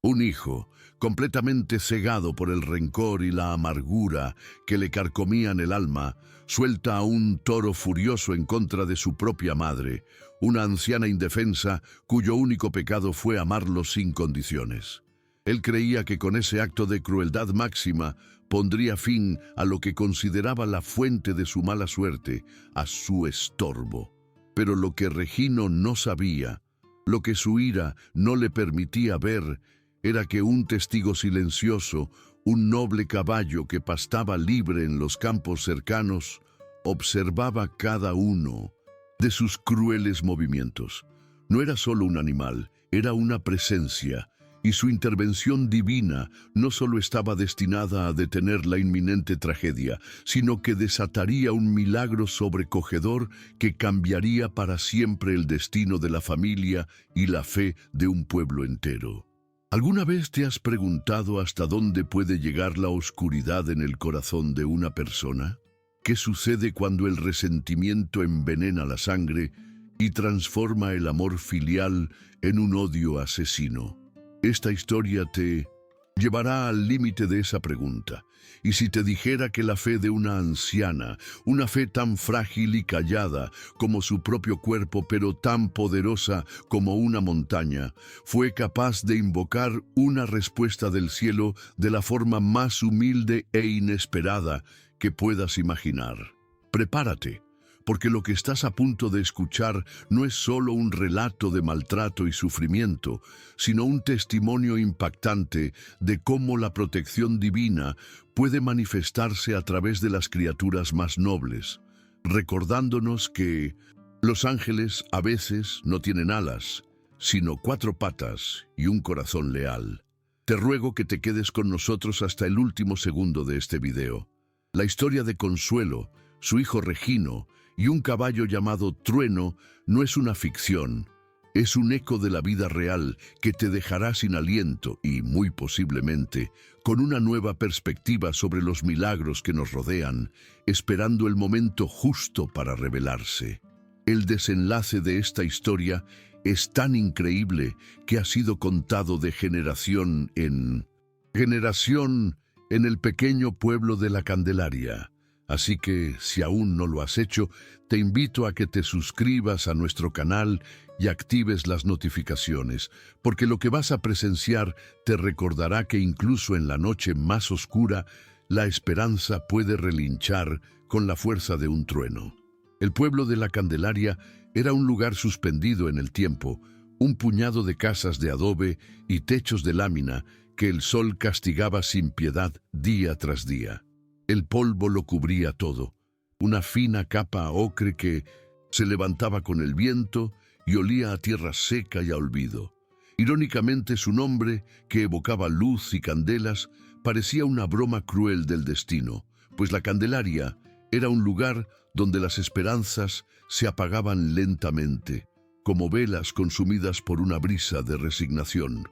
Un hijo, completamente cegado por el rencor y la amargura que le carcomían el alma, suelta a un toro furioso en contra de su propia madre, una anciana indefensa cuyo único pecado fue amarlo sin condiciones. Él creía que con ese acto de crueldad máxima pondría fin a lo que consideraba la fuente de su mala suerte, a su estorbo. Pero lo que Regino no sabía, lo que su ira no le permitía ver, era que un testigo silencioso, un noble caballo que pastaba libre en los campos cercanos, observaba cada uno de sus crueles movimientos. No era solo un animal, era una presencia, y su intervención divina no solo estaba destinada a detener la inminente tragedia, sino que desataría un milagro sobrecogedor que cambiaría para siempre el destino de la familia y la fe de un pueblo entero. ¿Alguna vez te has preguntado hasta dónde puede llegar la oscuridad en el corazón de una persona? ¿Qué sucede cuando el resentimiento envenena la sangre y transforma el amor filial en un odio asesino? Esta historia te llevará al límite de esa pregunta. Y si te dijera que la fe de una anciana, una fe tan frágil y callada como su propio cuerpo, pero tan poderosa como una montaña, fue capaz de invocar una respuesta del cielo de la forma más humilde e inesperada que puedas imaginar. Prepárate, porque lo que estás a punto de escuchar no es solo un relato de maltrato y sufrimiento, sino un testimonio impactante de cómo la protección divina puede manifestarse a través de las criaturas más nobles, recordándonos que los ángeles a veces no tienen alas, sino 4 patas y un corazón leal. Te ruego que te quedes con nosotros hasta el último segundo de este video. La historia de Consuelo, su hijo Regino, y un caballo llamado Trueno no es una ficción, es un eco de la vida real que te dejará sin aliento y, muy posiblemente, con una nueva perspectiva sobre los milagros que nos rodean, esperando el momento justo para revelarse. El desenlace de esta historia es tan increíble que ha sido contado de generación en generación en el pequeño pueblo de La Candelaria. Así que, si aún no lo has hecho, te invito a que te suscribas a nuestro canal y actives las notificaciones, porque lo que vas a presenciar te recordará que incluso en la noche más oscura, la esperanza puede relinchar con la fuerza de un trueno. El pueblo de La Candelaria era un lugar suspendido en el tiempo, un puñado de casas de adobe y techos de lámina que el sol castigaba sin piedad día tras día. El polvo lo cubría todo, una fina capa ocre que se levantaba con el viento y olía a tierra seca y a olvido. Irónicamente, su nombre, que evocaba luz y candelas, parecía una broma cruel del destino, pues La Candelaria era un lugar donde las esperanzas se apagaban lentamente, como velas consumidas por una brisa de resignación.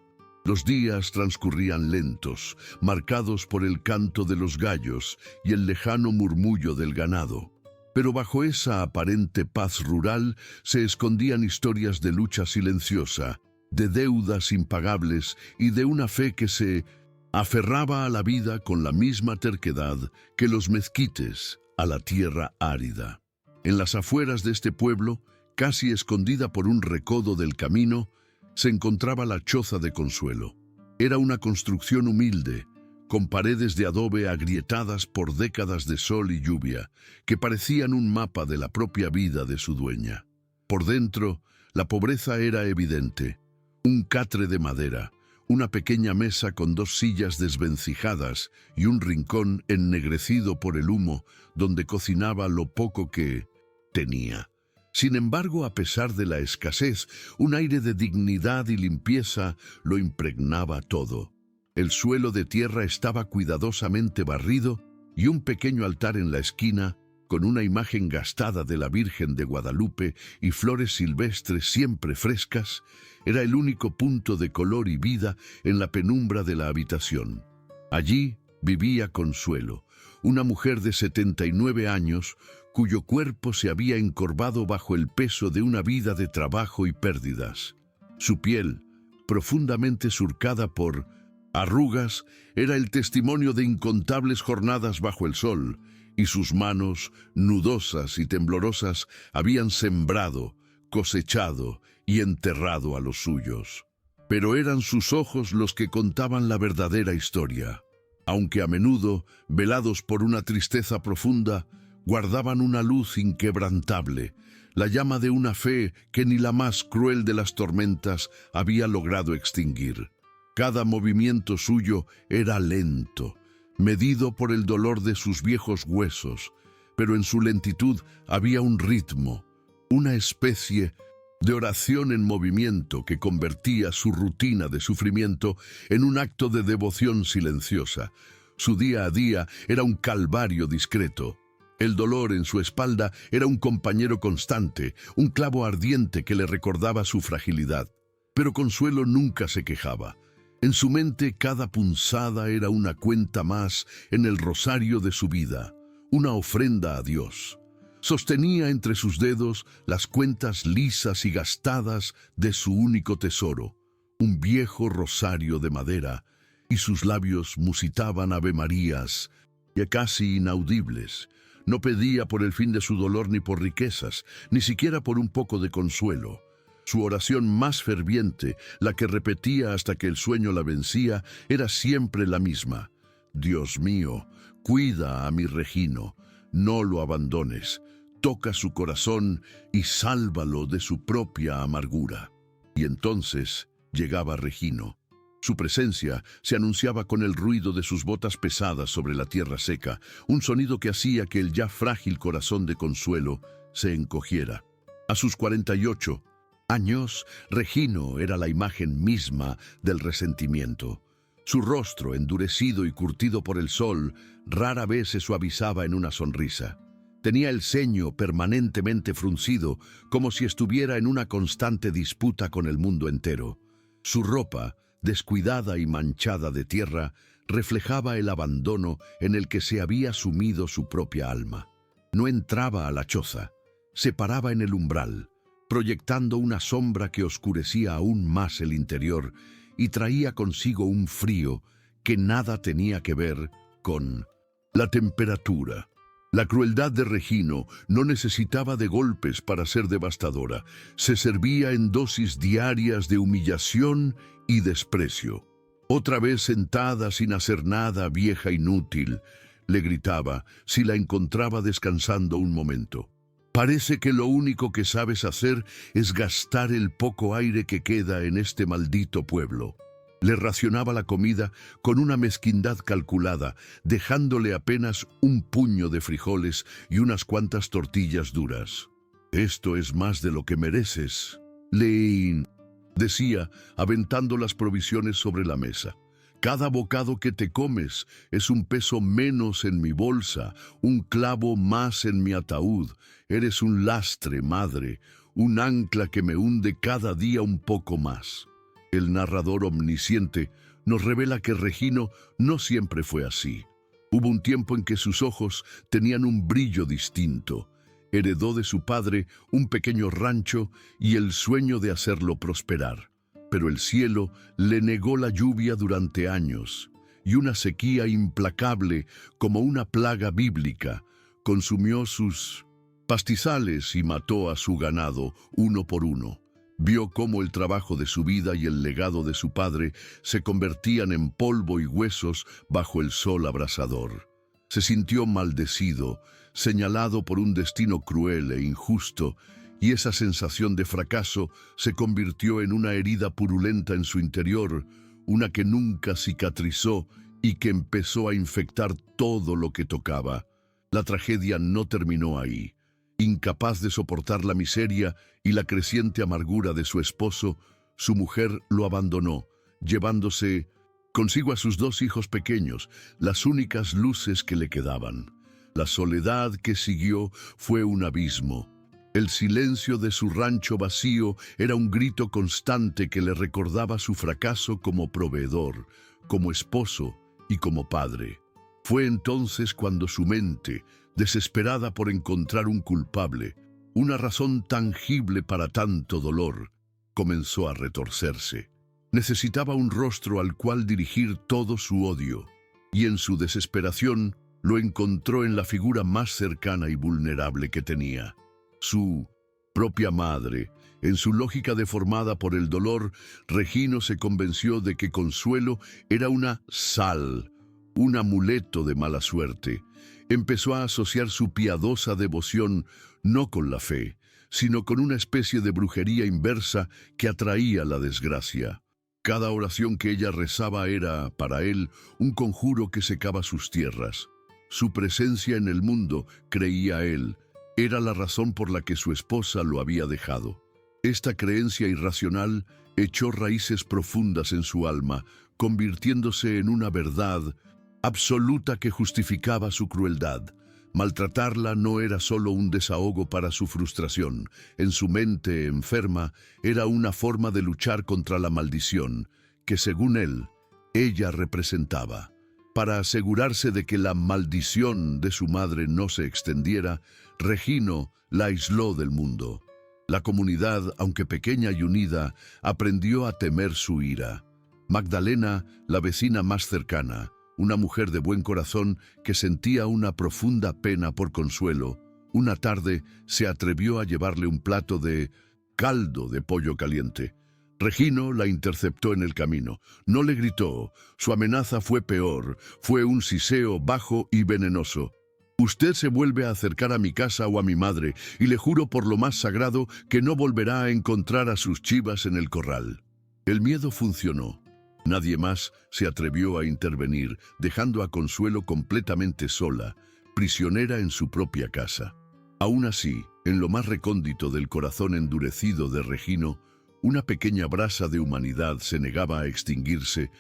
Los días transcurrían lentos, marcados por el canto de los gallos y el lejano murmullo del ganado. Pero bajo esa aparente paz rural se escondían historias de lucha silenciosa, de deudas impagables y de una fe que se aferraba a la vida con la misma terquedad que los mezquites a la tierra árida. En las afueras de este pueblo, casi escondida por un recodo del camino, se encontraba la choza de Consuelo. Era una construcción humilde, con paredes de adobe agrietadas por décadas de sol y lluvia, que parecían un mapa de la propia vida de su dueña. Por dentro, la pobreza era evidente. Un catre de madera, una pequeña mesa con 2 sillas desvencijadas y un rincón ennegrecido por el humo donde cocinaba lo poco que tenía. Sin embargo, a pesar de la escasez, un aire de dignidad y limpieza lo impregnaba todo. El suelo de tierra estaba cuidadosamente barrido y un pequeño altar en la esquina, con una imagen gastada de la Virgen de Guadalupe y flores silvestres siempre frescas, era el único punto de color y vida en la penumbra de la habitación. Allí vivía Consuelo, una mujer de 79 años, cuyo cuerpo se había encorvado bajo el peso de una vida de trabajo y pérdidas. Su piel, profundamente surcada por arrugas, era el testimonio de incontables jornadas bajo el sol, y sus manos, nudosas y temblorosas, habían sembrado, cosechado y enterrado a los suyos. Pero eran sus ojos los que contaban la verdadera historia. Aunque a menudo, velados por una tristeza profunda, guardaban una luz inquebrantable, la llama de una fe que ni la más cruel de las tormentas había logrado extinguir. Cada movimiento suyo era lento, medido por el dolor de sus viejos huesos, pero en su lentitud había un ritmo, una especie de oración en movimiento que convertía su rutina de sufrimiento en un acto de devoción silenciosa. Su día a día era un calvario discreto. El dolor en su espalda era un compañero constante, un clavo ardiente que le recordaba su fragilidad. Pero Consuelo nunca se quejaba. En su mente cada punzada era una cuenta más en el rosario de su vida, una ofrenda a Dios. Sostenía entre sus dedos las cuentas lisas y gastadas de su único tesoro, un viejo rosario de madera, y sus labios musitaban avemarías, ya casi inaudibles. No pedía por el fin de su dolor ni por riquezas, ni siquiera por un poco de consuelo. Su oración más ferviente, la que repetía hasta que el sueño la vencía, era siempre la misma. Dios mío, cuida a mi Regino, no lo abandones, toca su corazón y sálvalo de su propia amargura. Y entonces llegaba Regino. Su presencia se anunciaba con el ruido de sus botas pesadas sobre la tierra seca, un sonido que hacía que el ya frágil corazón de Consuelo se encogiera. A sus 48 años, Regino era la imagen misma del resentimiento. Su rostro, endurecido y curtido por el sol, rara vez se suavizaba en una sonrisa. Tenía el ceño permanentemente fruncido, como si estuviera en una constante disputa con el mundo entero. Su ropa, descuidada y manchada de tierra, reflejaba el abandono en el que se había sumido su propia alma. No entraba a la choza, se paraba en el umbral, proyectando una sombra que oscurecía aún más el interior y traía consigo un frío que nada tenía que ver con la temperatura. La crueldad de Regino no necesitaba de golpes para ser devastadora. Se servía en dosis diarias de humillación y desprecio. Otra vez sentada sin hacer nada, vieja inútil, le gritaba si la encontraba descansando un momento. Parece que lo único que sabes hacer es gastar el poco aire que queda en este maldito pueblo. Le racionaba la comida con una mezquindad calculada, dejándole apenas un puño de frijoles y unas cuantas tortillas duras. «Esto es más de lo que mereces, Leín», decía, aventando las provisiones sobre la mesa. «Cada bocado que te comes es un peso menos en mi bolsa, un clavo más en mi ataúd. Eres un lastre, madre, un ancla que me hunde cada día un poco más». El narrador omnisciente nos revela que Regino no siempre fue así. Hubo un tiempo en que sus ojos tenían un brillo distinto. Heredó de su padre un pequeño rancho y el sueño de hacerlo prosperar. Pero el cielo le negó la lluvia durante años, y una sequía implacable, como una plaga bíblica, consumió sus pastizales y mató a su ganado uno por uno. Vio cómo el trabajo de su vida y el legado de su padre se convertían en polvo y huesos bajo el sol abrasador. Se sintió maldecido, señalado por un destino cruel e injusto, y esa sensación de fracaso se convirtió en una herida purulenta en su interior, una que nunca cicatrizó y que empezó a infectar todo lo que tocaba. La tragedia no terminó ahí. Incapaz de soportar la miseria y la creciente amargura de su esposo, su mujer lo abandonó, llevándose consigo a sus 2 hijos pequeños, las únicas luces que le quedaban. La soledad que siguió fue un abismo. El silencio de su rancho vacío era un grito constante que le recordaba su fracaso como proveedor, como esposo y como padre. Fue entonces cuando su mente, desesperada por encontrar un culpable, una razón tangible para tanto dolor, comenzó a retorcerse. Necesitaba un rostro al cual dirigir todo su odio, y en su desesperación lo encontró en la figura más cercana y vulnerable que tenía, su propia madre. En su lógica deformada por el dolor, Regino se convenció de que Consuelo era una sal, un amuleto de mala suerte. Empezó a asociar su piadosa devoción no con la fe, sino con una especie de brujería inversa que atraía la desgracia. Cada oración que ella rezaba era, para él, un conjuro que secaba sus tierras. Su presencia en el mundo, creía él, era la razón por la que su esposa lo había dejado. Esta creencia irracional echó raíces profundas en su alma, convirtiéndose en una verdad absoluta que justificaba su crueldad. Maltratarla no era solo un desahogo para su frustración. En su mente enferma era una forma de luchar contra la maldición que, según él, ella representaba. Para asegurarse de que la maldición de su madre no se extendiera, Regino la aisló del mundo. La comunidad, aunque pequeña y unida, aprendió a temer su ira. Magdalena, la vecina más cercana, una mujer de buen corazón que sentía una profunda pena por Consuelo, una tarde se atrevió a llevarle un plato de caldo de pollo caliente. Regino la interceptó en el camino. No le gritó. Su amenaza fue peor. Fue un siseo bajo y venenoso. Usted se vuelve a acercar a mi casa o a mi madre, y le juro por lo más sagrado que no volverá a encontrar a sus chivas en el corral. El miedo funcionó. Nadie más se atrevió a intervenir, dejando a Consuelo completamente sola, prisionera en su propia casa. Aún así, en lo más recóndito del corazón endurecido de Regino, una pequeña brasa de humanidad se negaba a extinguirse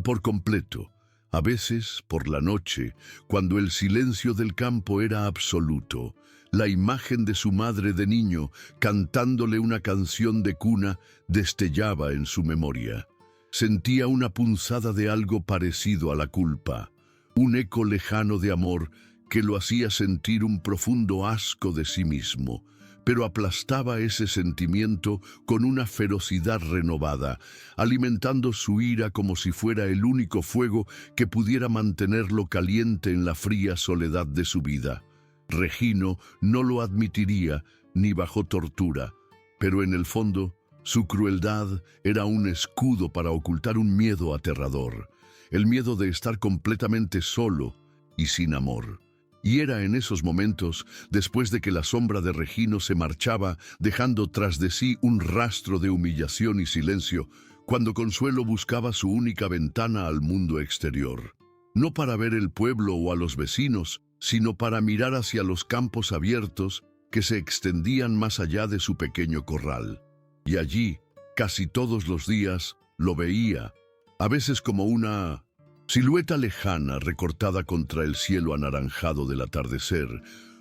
por completo. A veces, por la noche, cuando el silencio del campo era absoluto, la imagen de su madre de niño, cantándole una canción de cuna, destellaba en su memoria. Sentía una punzada de algo parecido a la culpa, un eco lejano de amor que lo hacía sentir un profundo asco de sí mismo, pero aplastaba ese sentimiento con una ferocidad renovada, alimentando su ira como si fuera el único fuego que pudiera mantenerlo caliente en la fría soledad de su vida. Regino no lo admitiría ni bajo tortura, pero en el fondo, su crueldad era un escudo para ocultar un miedo aterrador, el miedo de estar completamente solo y sin amor. Y era en esos momentos, después de que la sombra de Regino se marchaba, dejando tras de sí un rastro de humillación y silencio, cuando Consuelo buscaba su única ventana al mundo exterior. No para ver el pueblo o a los vecinos, sino para mirar hacia los campos abiertos que se extendían más allá de su pequeño corral. Y allí, casi todos los días, lo veía, a veces como una silueta lejana recortada contra el cielo anaranjado del atardecer,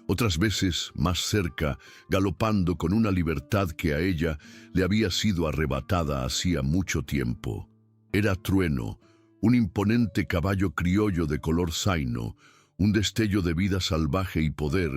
otras veces más cerca, galopando con una libertad que a ella le había sido arrebatada hacía mucho tiempo. Era Trueno, un imponente caballo criollo de color zaino, un destello de vida salvaje y poder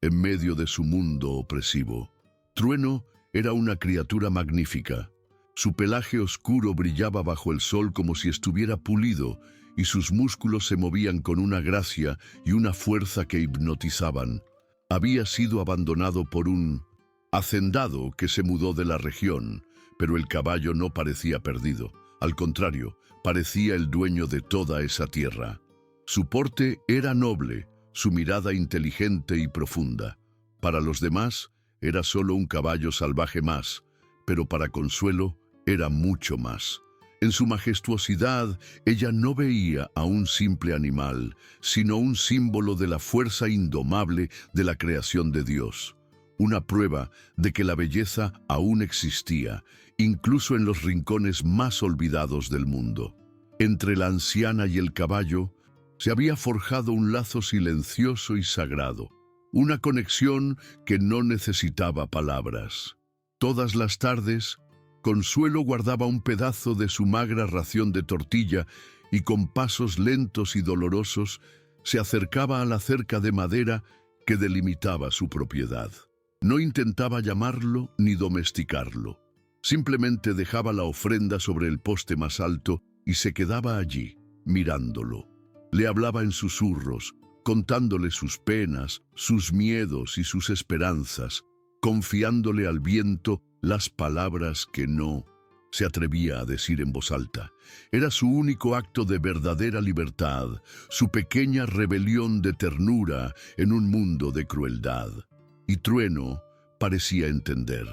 en medio de su mundo opresivo. Trueno era una criatura magnífica. Su pelaje oscuro brillaba bajo el sol como si estuviera pulido, y sus músculos se movían con una gracia y una fuerza que hipnotizaban. Había sido abandonado por un hacendado que se mudó de la región, pero el caballo no parecía perdido. Al contrario, parecía el dueño de toda esa tierra. Su porte era noble, su mirada inteligente y profunda. Para los demás, era solo un caballo salvaje más, pero para Consuelo era mucho más. En su majestuosidad, ella no veía a un simple animal, sino un símbolo de la fuerza indomable de la creación de Dios. Una prueba de que la belleza aún existía, incluso en los rincones más olvidados del mundo. Entre la anciana y el caballo, se había forjado un lazo silencioso y sagrado, una conexión que no necesitaba palabras. Todas las tardes, Consuelo guardaba un pedazo de su magra ración de tortilla y con pasos lentos y dolorosos se acercaba a la cerca de madera que delimitaba su propiedad. No intentaba llamarlo ni domesticarlo. Simplemente dejaba la ofrenda sobre el poste más alto y se quedaba allí, mirándolo. Le hablaba en susurros, contándole sus penas, sus miedos y sus esperanzas, confiándole al viento las palabras que no se atrevía a decir en voz alta. Era su único acto de verdadera libertad, su pequeña rebelión de ternura en un mundo de crueldad. Y Trueno parecía entender.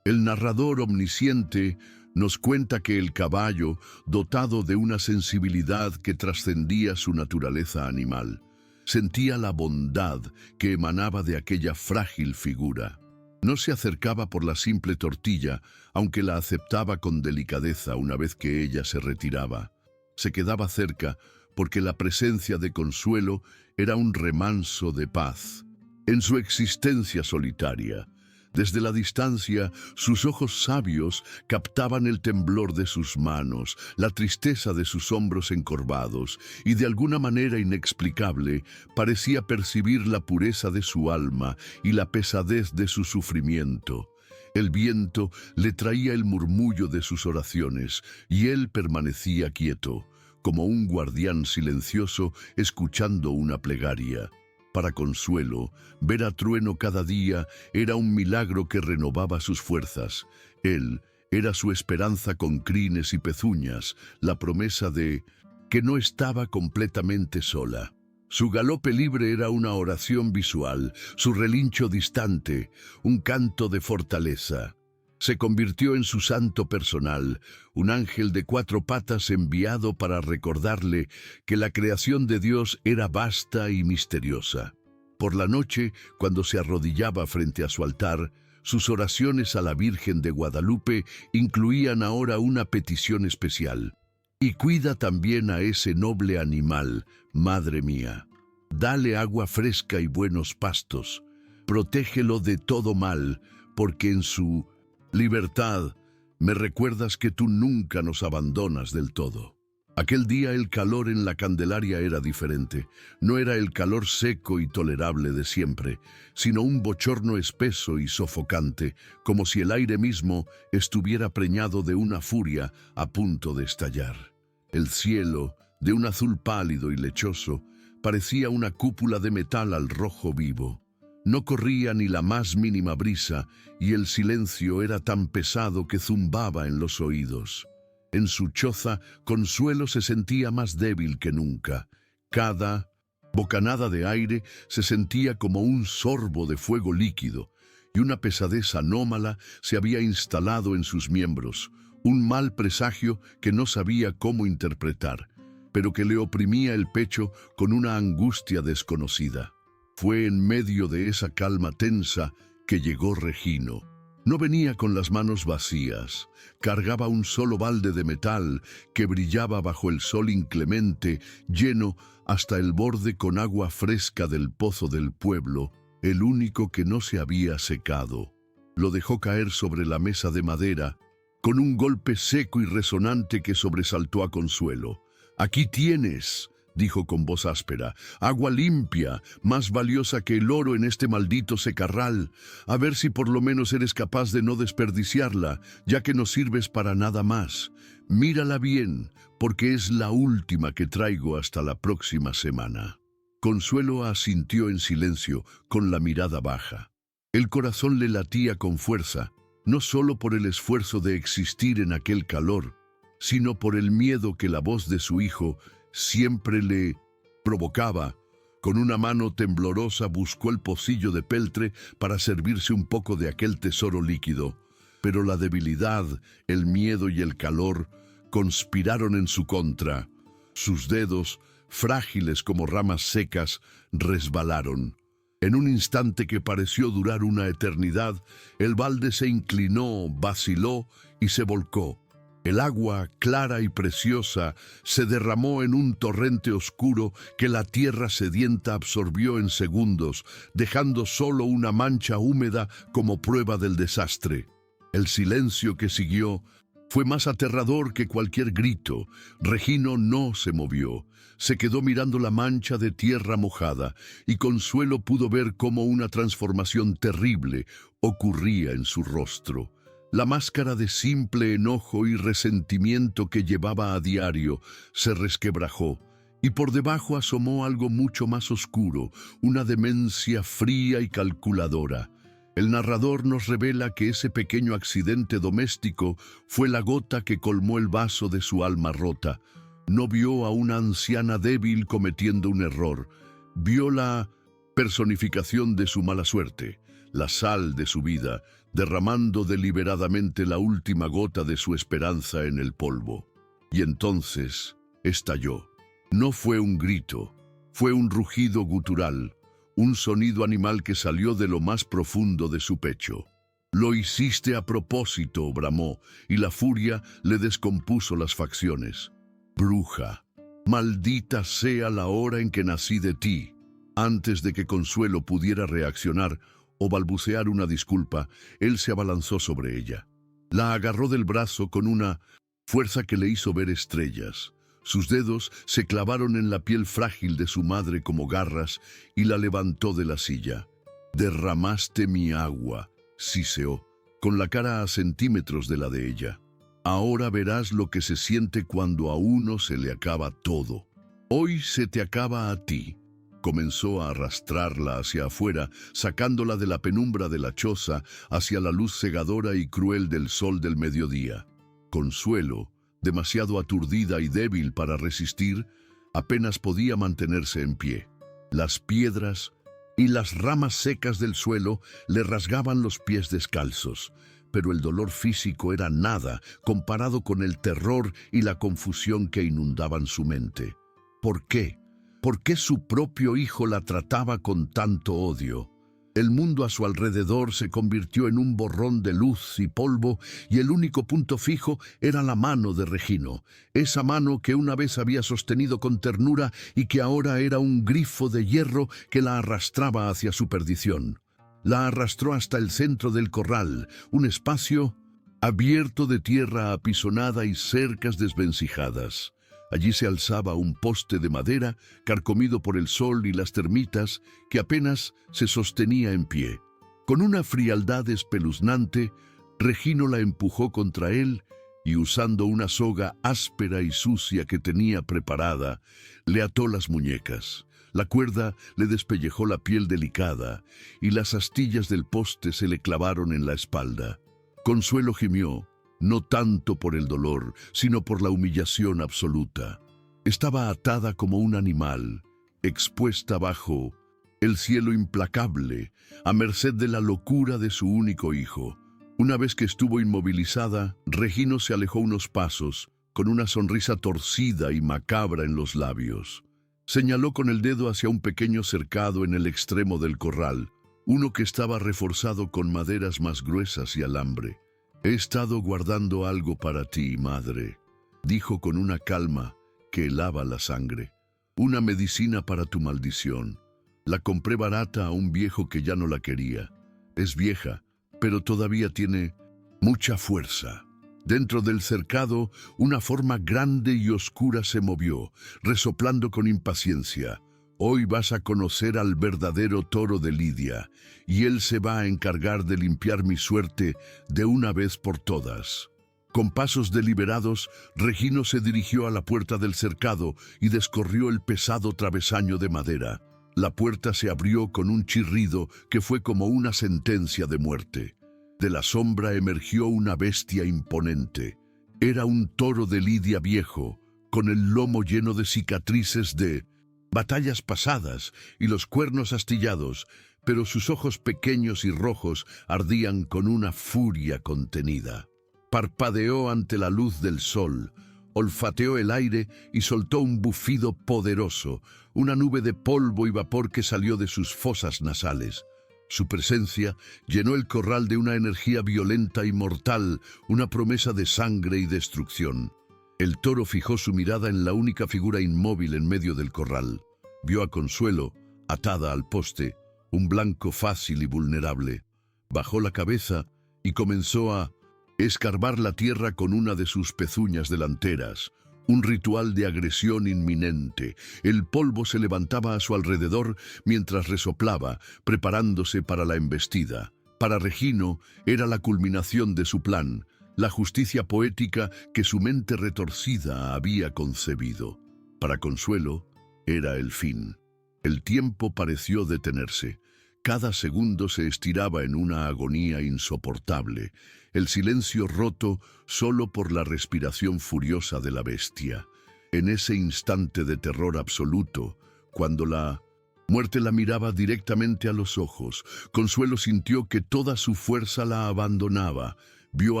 El narrador omnisciente nos cuenta que el caballo, dotado de una sensibilidad que trascendía su naturaleza animal, sentía la bondad que emanaba de aquella frágil figura. No se acercaba por la simple tortilla, aunque la aceptaba con delicadeza una vez que ella se retiraba. Se quedaba cerca porque la presencia de Consuelo era un remanso de paz. En su existencia solitaria, desde la distancia, sus ojos sabios captaban el temblor de sus manos, la tristeza de sus hombros encorvados, y de alguna manera inexplicable parecía percibir la pureza de su alma y la pesadez de su sufrimiento. El viento le traía el murmullo de sus oraciones, y él permanecía quieto, como un guardián silencioso escuchando una plegaria. Para Consuelo, ver a Trueno cada día era un milagro que renovaba sus fuerzas. Él era su esperanza con crines y pezuñas, la promesa de que no estaba completamente sola. Su galope libre era una oración visual, su relincho distante, un canto de fortaleza. Se convirtió en su santo personal, un ángel de 4 patas enviado para recordarle que la creación de Dios era vasta y misteriosa. Por la noche, cuando se arrodillaba frente a su altar, sus oraciones a la Virgen de Guadalupe incluían ahora una petición especial. Y cuida también a ese noble animal, madre mía. Dale agua fresca y buenos pastos. Protégelo de todo mal, porque en su libertad, me recuerdas que tú nunca nos abandonas del todo. Aquel día el calor en la Candelaria era diferente. No era el calor seco y tolerable de siempre, sino un bochorno espeso y sofocante, como si el aire mismo estuviera preñado de una furia a punto de estallar. El cielo, de un azul pálido y lechoso, parecía una cúpula de metal al rojo vivo. No corría ni la más mínima brisa y el silencio era tan pesado que zumbaba en los oídos. En su choza, Consuelo se sentía más débil que nunca. Cada bocanada de aire se sentía como un sorbo de fuego líquido y una pesadez anómala se había instalado en sus miembros, un mal presagio que no sabía cómo interpretar, pero que le oprimía el pecho con una angustia desconocida. Fue en medio de esa calma tensa que llegó Regino. No venía con las manos vacías, cargaba un solo balde de metal que brillaba bajo el sol inclemente, lleno hasta el borde con agua fresca del pozo del pueblo, el único que no se había secado. Lo dejó caer sobre la mesa de madera, con un golpe seco y resonante que sobresaltó a Consuelo. «Aquí tienes», dijo con voz áspera, «agua limpia, más valiosa que el oro en este maldito secarral. A ver si por lo menos eres capaz de no desperdiciarla, ya que no sirves para nada más. Mírala bien, porque es la última que traigo hasta la próxima semana». Consuelo asintió en silencio, con la mirada baja. El corazón le latía con fuerza, no solo por el esfuerzo de existir en aquel calor, sino por el miedo que la voz de su hijo siempre le provocaba. Con una mano temblorosa buscó el pocillo de peltre para servirse un poco de aquel tesoro líquido, pero la debilidad, el miedo y el calor conspiraron en su contra. Sus dedos, frágiles como ramas secas, resbalaron. En un instante que pareció durar una eternidad, el balde se inclinó, vaciló y se volcó. El agua, clara y preciosa, se derramó en un torrente oscuro que la tierra sedienta absorbió en segundos, dejando solo una mancha húmeda como prueba del desastre. El silencio que siguió fue más aterrador que cualquier grito. Regino no se movió. Se quedó mirando la mancha de tierra mojada, y Consuelo pudo ver cómo una transformación terrible ocurría en su rostro. La máscara de simple enojo y resentimiento que llevaba a diario se resquebrajó, y por debajo asomó algo mucho más oscuro, una demencia fría y calculadora. El narrador nos revela que ese pequeño accidente doméstico fue la gota que colmó el vaso de su alma rota. No vio a una anciana débil cometiendo un error, vio la personificación de su mala suerte, la sal de su vida, derramando deliberadamente la última gota de su esperanza en el polvo. Y entonces estalló. No fue un grito, fue un rugido gutural, un sonido animal que salió de lo más profundo de su pecho. «Lo hiciste a propósito», bramó, y la furia le descompuso las facciones. «Bruja, maldita sea la hora en que nací de ti». Antes de que Consuelo pudiera reaccionar o balbucear una disculpa, él se abalanzó sobre ella. La agarró del brazo con una fuerza que le hizo ver estrellas. Sus dedos se clavaron en la piel frágil de su madre como garras y la levantó de la silla. «Derramaste mi agua», siseó, con la cara a centímetros de la de ella. «Ahora verás lo que se siente cuando a uno se le acaba todo. Hoy se te acaba a ti». Comenzó a arrastrarla hacia afuera, sacándola de la penumbra de la choza hacia la luz cegadora y cruel del sol del mediodía. Consuelo, demasiado aturdida y débil para resistir, apenas podía mantenerse en pie. Las piedras y las ramas secas del suelo le rasgaban los pies descalzos, pero el dolor físico era nada comparado con el terror y la confusión que inundaban su mente. ¿Por qué? ¿Por qué su propio hijo la trataba con tanto odio? El mundo a su alrededor se convirtió en un borrón de luz y polvo, y el único punto fijo era la mano de Regino, esa mano que una vez había sostenido con ternura y que ahora era un grifo de hierro que la arrastraba hacia su perdición. La arrastró hasta el centro del corral, un espacio abierto de tierra apisonada y cercas desvencijadas. Allí se alzaba un poste de madera, carcomido por el sol y las termitas, que apenas se sostenía en pie. Con una frialdad espeluznante, Regino la empujó contra él y, usando una soga áspera y sucia que tenía preparada, le ató las muñecas. La cuerda le despellejó la piel delicada y las astillas del poste se le clavaron en la espalda. Consuelo gimió, no tanto por el dolor, sino por la humillación absoluta. Estaba atada como un animal, expuesta bajo el cielo implacable, a merced de la locura de su único hijo. Una vez que estuvo inmovilizada, Regino se alejó unos pasos, con una sonrisa torcida y macabra en los labios. Señaló con el dedo hacia un pequeño cercado en el extremo del corral, uno que estaba reforzado con maderas más gruesas y alambre. «He estado guardando algo para ti, madre», dijo con una calma que helaba la sangre. «Una medicina para tu maldición. La compré barata a un viejo que ya no la quería. Es vieja, pero todavía tiene mucha fuerza». Dentro del cercado, una forma grande y oscura se movió, resoplando con impaciencia. «Hoy vas a conocer al verdadero toro de Lidia, y él se va a encargar de limpiar mi suerte de una vez por todas». Con pasos deliberados, Regino se dirigió a la puerta del cercado y descorrió el pesado travesaño de madera. La puerta se abrió con un chirrido que fue como una sentencia de muerte. De la sombra emergió una bestia imponente. Era un toro de Lidia viejo, con el lomo lleno de cicatrices de batallas pasadas y los cuernos astillados, pero sus ojos pequeños y rojos ardían con una furia contenida. Parpadeó ante la luz del sol, olfateó el aire y soltó un bufido poderoso, una nube de polvo y vapor que salió de sus fosas nasales. Su presencia llenó el corral de una energía violenta y mortal, una promesa de sangre y destrucción. El toro fijó su mirada en la única figura inmóvil en medio del corral. Vio a Consuelo, atada al poste, un blanco fácil y vulnerable. Bajó la cabeza y comenzó a escarbar la tierra con una de sus pezuñas delanteras. Un ritual de agresión inminente. El polvo se levantaba a su alrededor mientras resoplaba, preparándose para la embestida. Para Regino era la culminación de su plan, la justicia poética que su mente retorcida había concebido. Para Consuelo era el fin. El tiempo pareció detenerse. Cada segundo se estiraba en una agonía insoportable, el silencio roto solo por la respiración furiosa de la bestia. En ese instante de terror absoluto, cuando la muerte la miraba directamente a los ojos, Consuelo sintió que toda su fuerza la abandonaba. Vio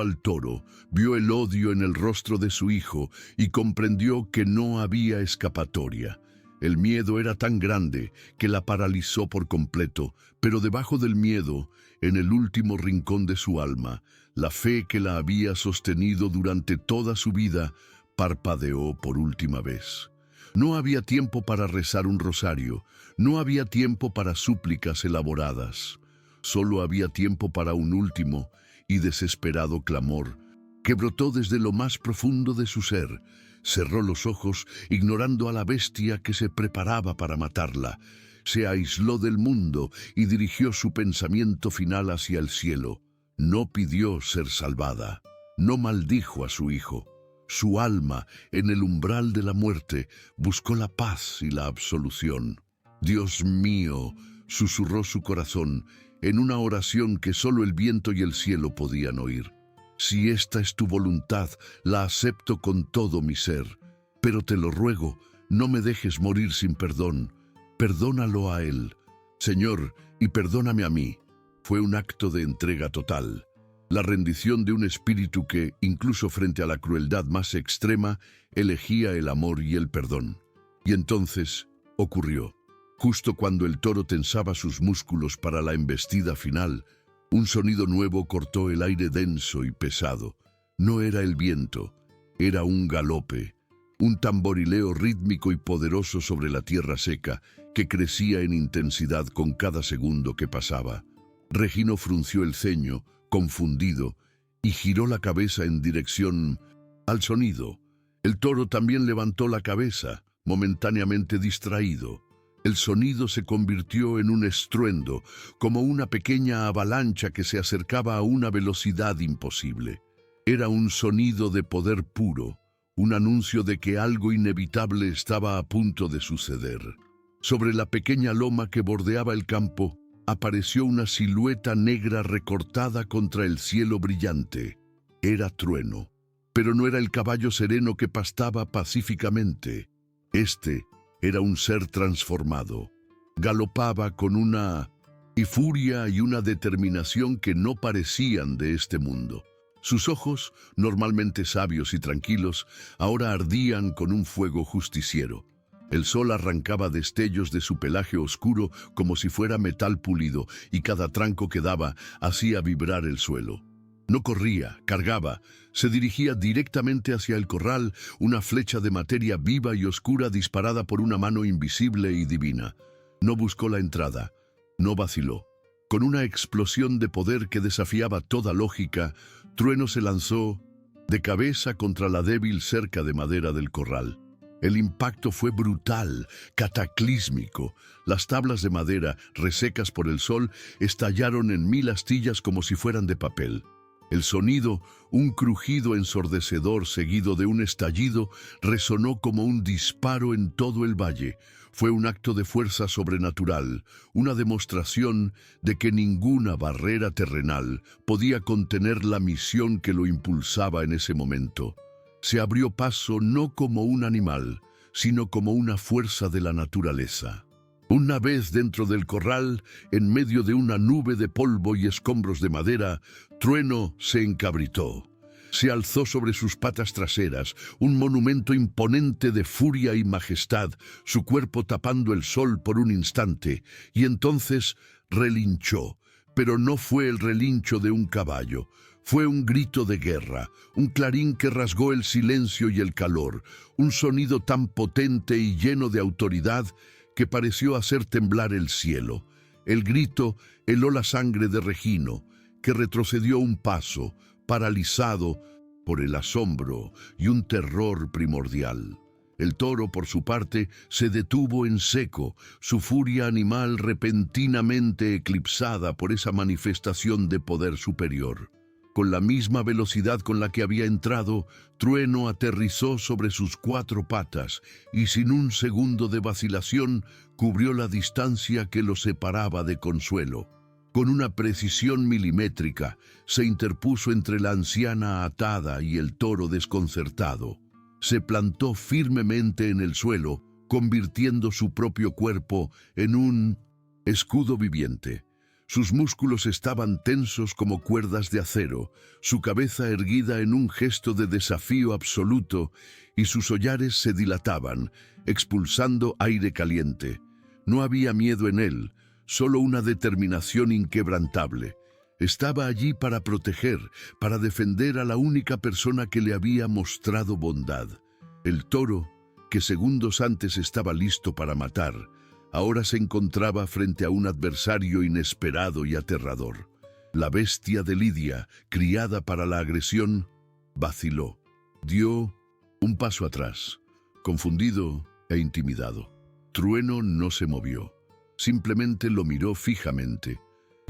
al toro, vio el odio en el rostro de su hijo y comprendió que no había escapatoria. El miedo era tan grande que la paralizó por completo, pero debajo del miedo, en el último rincón de su alma, la fe que la había sostenido durante toda su vida parpadeó por última vez. No había tiempo para rezar un rosario, no había tiempo para súplicas elaboradas. Solo había tiempo para un último y desesperado clamor que brotó desde lo más profundo de su ser. Cerró los ojos, ignorando a la bestia que se preparaba para matarla. Se aisló del mundo y dirigió su pensamiento final hacia el cielo. No pidió ser salvada, no maldijo a su hijo. Su alma, en el umbral de la muerte, buscó la paz y la absolución. «Dios mío», susurró su corazón, en una oración que solo el viento y el cielo podían oír. «Si esta es tu voluntad, la acepto con todo mi ser. Pero te lo ruego, no me dejes morir sin perdón. Perdónalo a él, Señor, y perdóname a mí». Fue un acto de entrega total. La rendición de un espíritu que, incluso frente a la crueldad más extrema, elegía el amor y el perdón. Y entonces ocurrió. Justo cuando el toro tensaba sus músculos para la embestida final, un sonido nuevo cortó el aire denso y pesado. No era el viento, era un galope, un tamborileo rítmico y poderoso sobre la tierra seca que crecía en intensidad con cada segundo que pasaba. Regino frunció el ceño, confundido, y giró la cabeza en dirección al sonido. El toro también levantó la cabeza, momentáneamente distraído. El sonido se convirtió en un estruendo, como una pequeña avalancha que se acercaba a una velocidad imposible. Era un sonido de poder puro, un anuncio de que algo inevitable estaba a punto de suceder. Sobre la pequeña loma que bordeaba el campo, apareció una silueta negra recortada contra el cielo brillante. Era Trueno, pero no era el caballo sereno que pastaba pacíficamente. Este era un ser transformado. Galopaba con una furia y una determinación que no parecían de este mundo. Sus ojos, normalmente sabios y tranquilos, ahora ardían con un fuego justiciero. El sol arrancaba destellos de su pelaje oscuro como si fuera metal pulido, y cada tranco que daba hacía vibrar el suelo. No corría, cargaba, se dirigía directamente hacia el corral, una flecha de materia viva y oscura disparada por una mano invisible y divina. No buscó la entrada, no vaciló. Con una explosión de poder que desafiaba toda lógica, Trueno se lanzó de cabeza contra la débil cerca de madera del corral. El impacto fue brutal, cataclísmico. Las tablas de madera, resecas por el sol, estallaron en 1000 astillas como si fueran de papel. El sonido, un crujido ensordecedor seguido de un estallido, resonó como un disparo en todo el valle. Fue un acto de fuerza sobrenatural, una demostración de que ninguna barrera terrenal podía contener la misión que lo impulsaba en ese momento. Se abrió paso no como un animal, sino como una fuerza de la naturaleza. Una vez dentro del corral, en medio de una nube de polvo y escombros de madera, Trueno se encabritó. Se alzó sobre sus patas traseras, un monumento imponente de furia y majestad, su cuerpo tapando el sol por un instante, y entonces relinchó. Pero no fue el relincho de un caballo. Fue un grito de guerra, un clarín que rasgó el silencio y el calor, un sonido tan potente y lleno de autoridad que pareció hacer temblar el cielo. El grito heló la sangre de Regino, que retrocedió un paso, paralizado por el asombro y un terror primordial. El toro, por su parte, se detuvo en seco, su furia animal repentinamente eclipsada por esa manifestación de poder superior. Con la misma velocidad con la que había entrado, Trueno aterrizó sobre sus 4 patas y sin un segundo de vacilación cubrió la distancia que lo separaba de Consuelo. Con una precisión milimétrica, se interpuso entre la anciana atada y el toro desconcertado. Se plantó firmemente en el suelo, convirtiendo su propio cuerpo en un escudo viviente. Sus músculos estaban tensos como cuerdas de acero, su cabeza erguida en un gesto de desafío absoluto, y sus hollares se dilataban, expulsando aire caliente. No había miedo en él, solo una determinación inquebrantable. Estaba allí para proteger, para defender a la única persona que le había mostrado bondad. El toro, que segundos antes estaba listo para matar, ahora se encontraba frente a un adversario inesperado y aterrador. La bestia de Lidia, criada para la agresión, vaciló. Dio un paso atrás, confundido e intimidado. Trueno no se movió, simplemente lo miró fijamente,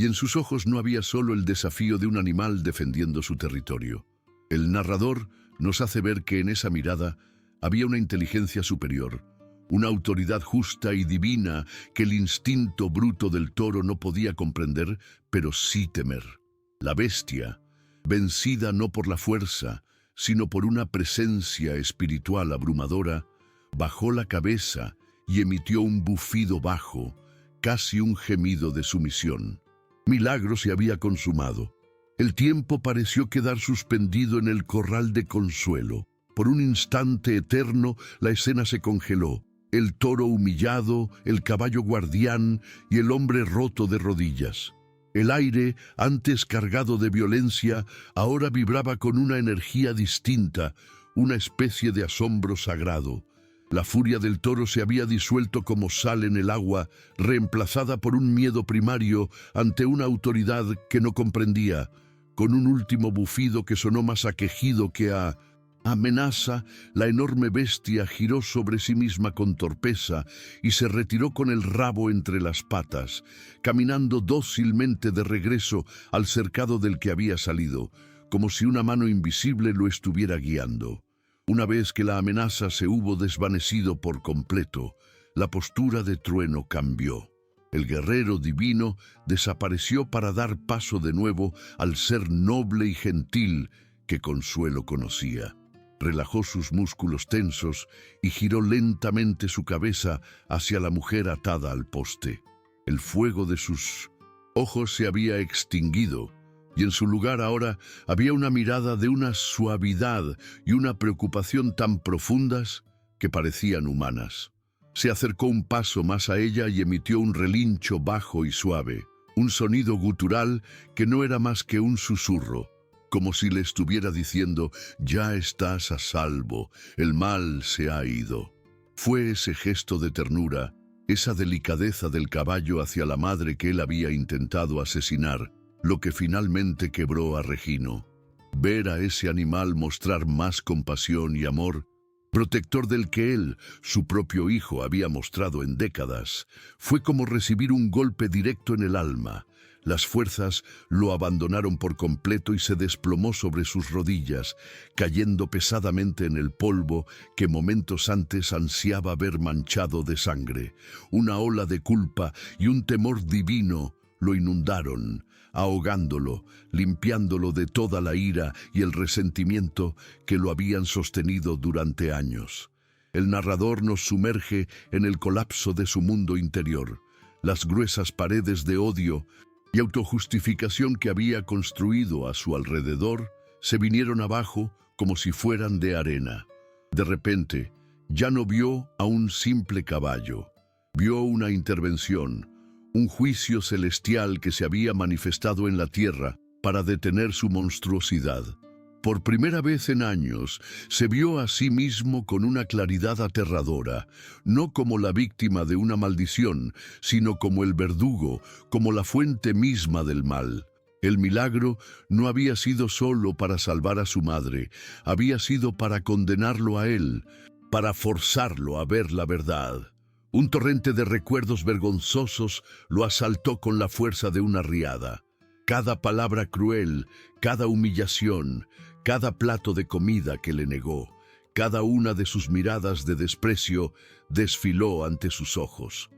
y en sus ojos no había solo el desafío de un animal defendiendo su territorio. El narrador nos hace ver que en esa mirada había una inteligencia superior, una autoridad justa y divina que el instinto bruto del toro no podía comprender, pero sí temer. La bestia, vencida no por la fuerza, sino por una presencia espiritual abrumadora, bajó la cabeza y emitió un bufido bajo, casi un gemido de sumisión. Milagro se había consumado. El tiempo pareció quedar suspendido en el corral de Consuelo. Por un instante eterno, la escena se congeló. El toro humillado, el caballo guardián y el hombre roto de rodillas. El aire, antes cargado de violencia, ahora vibraba con una energía distinta, una especie de asombro sagrado. La furia del toro se había disuelto como sal en el agua, reemplazada por un miedo primario ante una autoridad que no comprendía. Con un último bufido que sonó más a quejido que a amenaza, la enorme bestia giró sobre sí misma con torpeza y se retiró con el rabo entre las patas, caminando dócilmente de regreso al cercado del que había salido, como si una mano invisible lo estuviera guiando. Una vez que la amenaza se hubo desvanecido por completo, la postura de Trueno cambió. El guerrero divino desapareció para dar paso de nuevo al ser noble y gentil que Consuelo conocía. Relajó sus músculos tensos y giró lentamente su cabeza hacia la mujer atada al poste. El fuego de sus ojos se había extinguido, y en su lugar ahora había una mirada de una suavidad y una preocupación tan profundas que parecían humanas. Se acercó un paso más a ella y emitió un relincho bajo y suave, un sonido gutural que no era más que un susurro, como si le estuviera diciendo: «Ya estás a salvo, el mal se ha ido». Fue ese gesto de ternura, esa delicadeza del caballo hacia la madre que él había intentado asesinar, lo que finalmente quebró a Regino. Ver a ese animal mostrar más compasión y amor, protector del que él, su propio hijo, había mostrado en décadas, fue como recibir un golpe directo en el alma. Las fuerzas lo abandonaron por completo y se desplomó sobre sus rodillas, cayendo pesadamente en el polvo que momentos antes ansiaba ver manchado de sangre. Una ola de culpa y un temor divino lo inundaron, ahogándolo, limpiándolo de toda la ira y el resentimiento que lo habían sostenido durante años. El narrador nos sumerge en el colapso de su mundo interior. Las gruesas paredes de odio y autojustificación que había construido a su alrededor se vinieron abajo como si fueran de arena. De repente, ya no vio a un simple caballo. Vio una intervención, un juicio celestial que se había manifestado en la tierra para detener su monstruosidad. Por primera vez en años, se vio a sí mismo con una claridad aterradora, no como la víctima de una maldición, sino como el verdugo, como la fuente misma del mal. El milagro no había sido solo para salvar a su madre, había sido para condenarlo a él. para forzarlo a ver la verdad. Un torrente de recuerdos vergonzosos lo asaltó con la fuerza de una riada. Cada palabra cruel, cada humillación, cada plato de comida que le negó, cada una de sus miradas de desprecio desfiló ante sus ojos.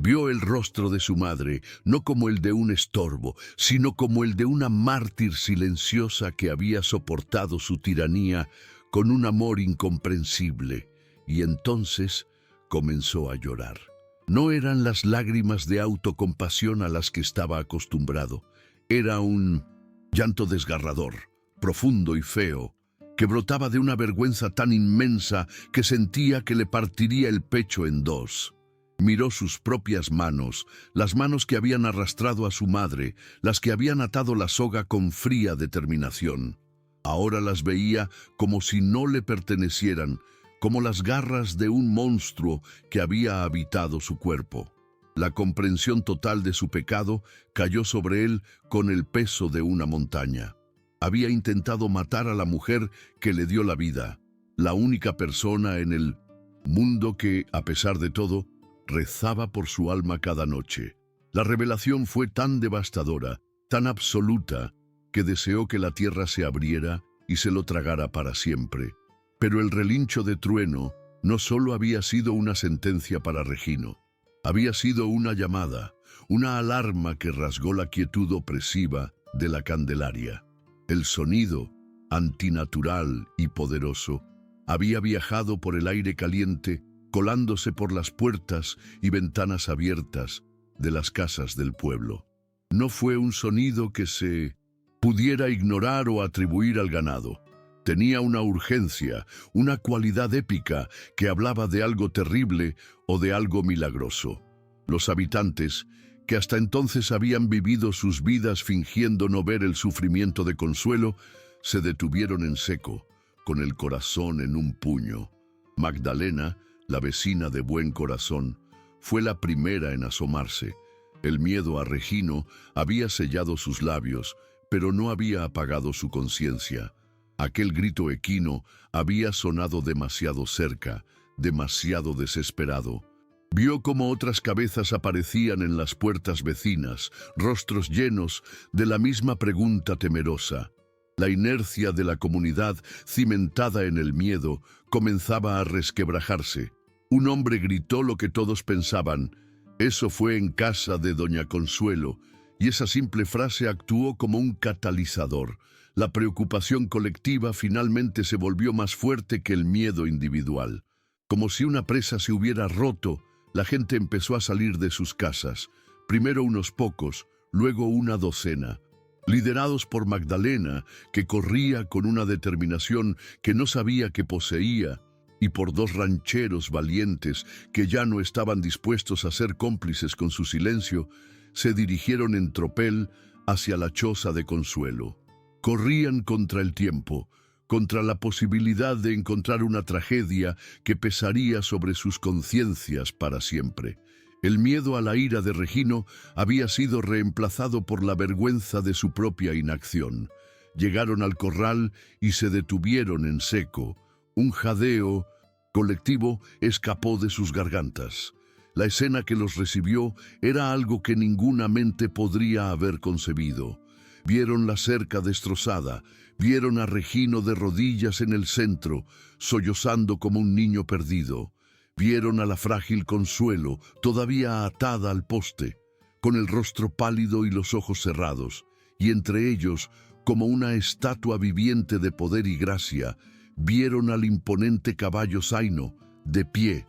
Vio el rostro de su madre, no como el de un estorbo, sino como el de una mártir silenciosa que había soportado su tiranía con un amor incomprensible, y entonces comenzó a llorar. No eran las lágrimas de autocompasión a las que estaba acostumbrado. Era un llanto desgarrador, profundo y feo, que brotaba de una vergüenza tan inmensa que sentía que le partiría el pecho en dos. Miró sus propias manos, las manos que habían arrastrado a su madre, las que habían atado la soga con fría determinación. Ahora las veía como si no le pertenecieran, como las garras de un monstruo que había habitado su cuerpo. La comprensión total de su pecado cayó sobre él con el peso de una montaña. Había intentado matar a la mujer que le dio la vida, la única persona en el mundo que, a pesar de todo, rezaba por su alma cada noche. La revelación fue tan devastadora, tan absoluta, que deseó que la tierra se abriera y se lo tragara para siempre. Pero el relincho de trueno no solo había sido una sentencia para Regino, había sido una llamada, una alarma que rasgó la quietud opresiva de la Candelaria. El sonido, antinatural y poderoso, había viajado por el aire caliente, colándose por las puertas y ventanas abiertas de las casas del pueblo. No fue un sonido que se pudiera ignorar o atribuir al ganado. Tenía una urgencia, una cualidad épica que hablaba de algo terrible o de algo milagroso. Los habitantes, que hasta entonces habían vivido sus vidas fingiendo no ver el sufrimiento de Consuelo, se detuvieron en seco, con el corazón en un puño. Magdalena, la vecina de buen corazón, fue la primera en asomarse. El miedo a Regino había sellado sus labios, pero no había apagado su conciencia. Aquel grito equino había sonado demasiado cerca, demasiado desesperado. Vio cómo otras cabezas aparecían en las puertas vecinas, rostros llenos de la misma pregunta temerosa. La inercia de la comunidad, cimentada en el miedo, comenzaba a resquebrajarse. Un hombre gritó lo que todos pensaban: «Eso fue en casa de doña Consuelo», y esa simple frase actuó como un catalizador. La preocupación colectiva finalmente se volvió más fuerte que el miedo individual. Como si una presa se hubiera roto, la gente empezó a salir de sus casas. Primero unos pocos, luego una docena. Liderados por Magdalena, que corría con una determinación que no sabía que poseía, y por dos rancheros valientes que ya no estaban dispuestos a ser cómplices con su silencio, se dirigieron en tropel hacia la choza de Consuelo. Corrían contra el tiempo, contra la posibilidad de encontrar una tragedia que pesaría sobre sus conciencias para siempre. El miedo a la ira de Regino había sido reemplazado por la vergüenza de su propia inacción. Llegaron al corral y se detuvieron en seco. Un jadeo colectivo escapó de sus gargantas. La escena que los recibió era algo que ninguna mente podría haber concebido. Vieron la cerca destrozada, vieron a Regino de rodillas en el centro, sollozando como un niño perdido. Vieron a la frágil Consuelo, todavía atada al poste, con el rostro pálido y los ojos cerrados, y entre ellos, como una estatua viviente de poder y gracia, vieron al imponente caballo zaino, de pie,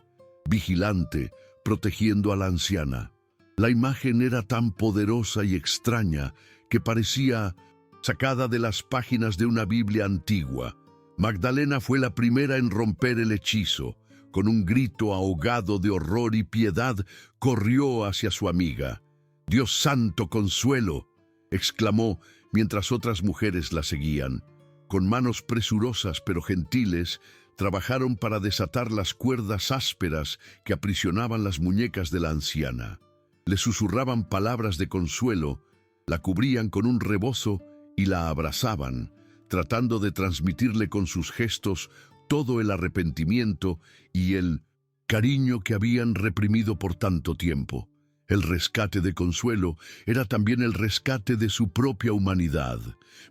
vigilante, protegiendo a la anciana. La imagen era tan poderosa y extraña que parecía sacada de las páginas de una Biblia antigua. Magdalena fue la primera en romper el hechizo. Con un grito ahogado de horror y piedad, corrió hacia su amiga. «¡Dios santo, Consuelo!», exclamó mientras otras mujeres la seguían. Con manos presurosas pero gentiles, trabajaron para desatar las cuerdas ásperas que aprisionaban las muñecas de la anciana. Le susurraban palabras de consuelo, la cubrían con un rebozo y la abrazaban, tratando de transmitirle con sus gestos todo el arrepentimiento y el cariño que habían reprimido por tanto tiempo. El rescate de Consuelo era también el rescate de su propia humanidad.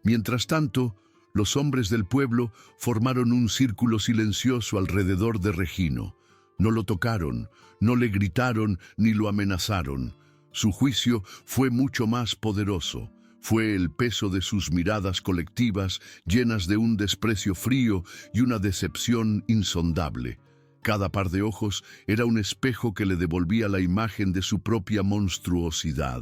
Mientras tanto, los hombres del pueblo formaron un círculo silencioso alrededor de Regino. No lo tocaron, no le gritaron ni lo amenazaron. Su juicio fue mucho más poderoso. Fue el peso de sus miradas colectivas llenas de un desprecio frío y una decepción insondable. Cada par de ojos era un espejo que le devolvía la imagen de su propia monstruosidad.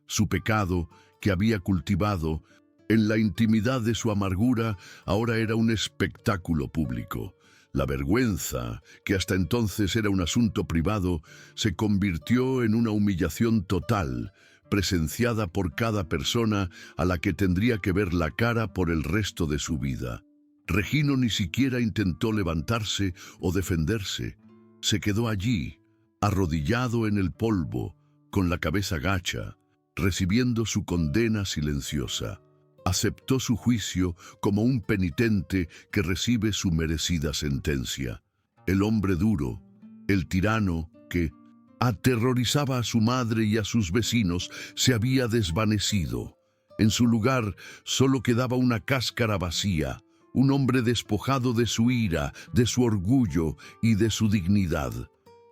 Su pecado, que había cultivado en la intimidad de su amargura, ahora era un espectáculo público. La vergüenza, que hasta entonces era un asunto privado, se convirtió en una humillación total, presenciada por cada persona a la que tendría que ver la cara por el resto de su vida. Regino ni siquiera intentó levantarse o defenderse. Se quedó allí, arrodillado en el polvo, con la cabeza gacha, recibiendo su condena silenciosa. Aceptó su juicio como un penitente que recibe su merecida sentencia. El hombre duro, el tirano que aterrorizaba a su madre y a sus vecinos, se había desvanecido. En su lugar solo quedaba una cáscara vacía, un hombre despojado de su ira, de su orgullo y de su dignidad.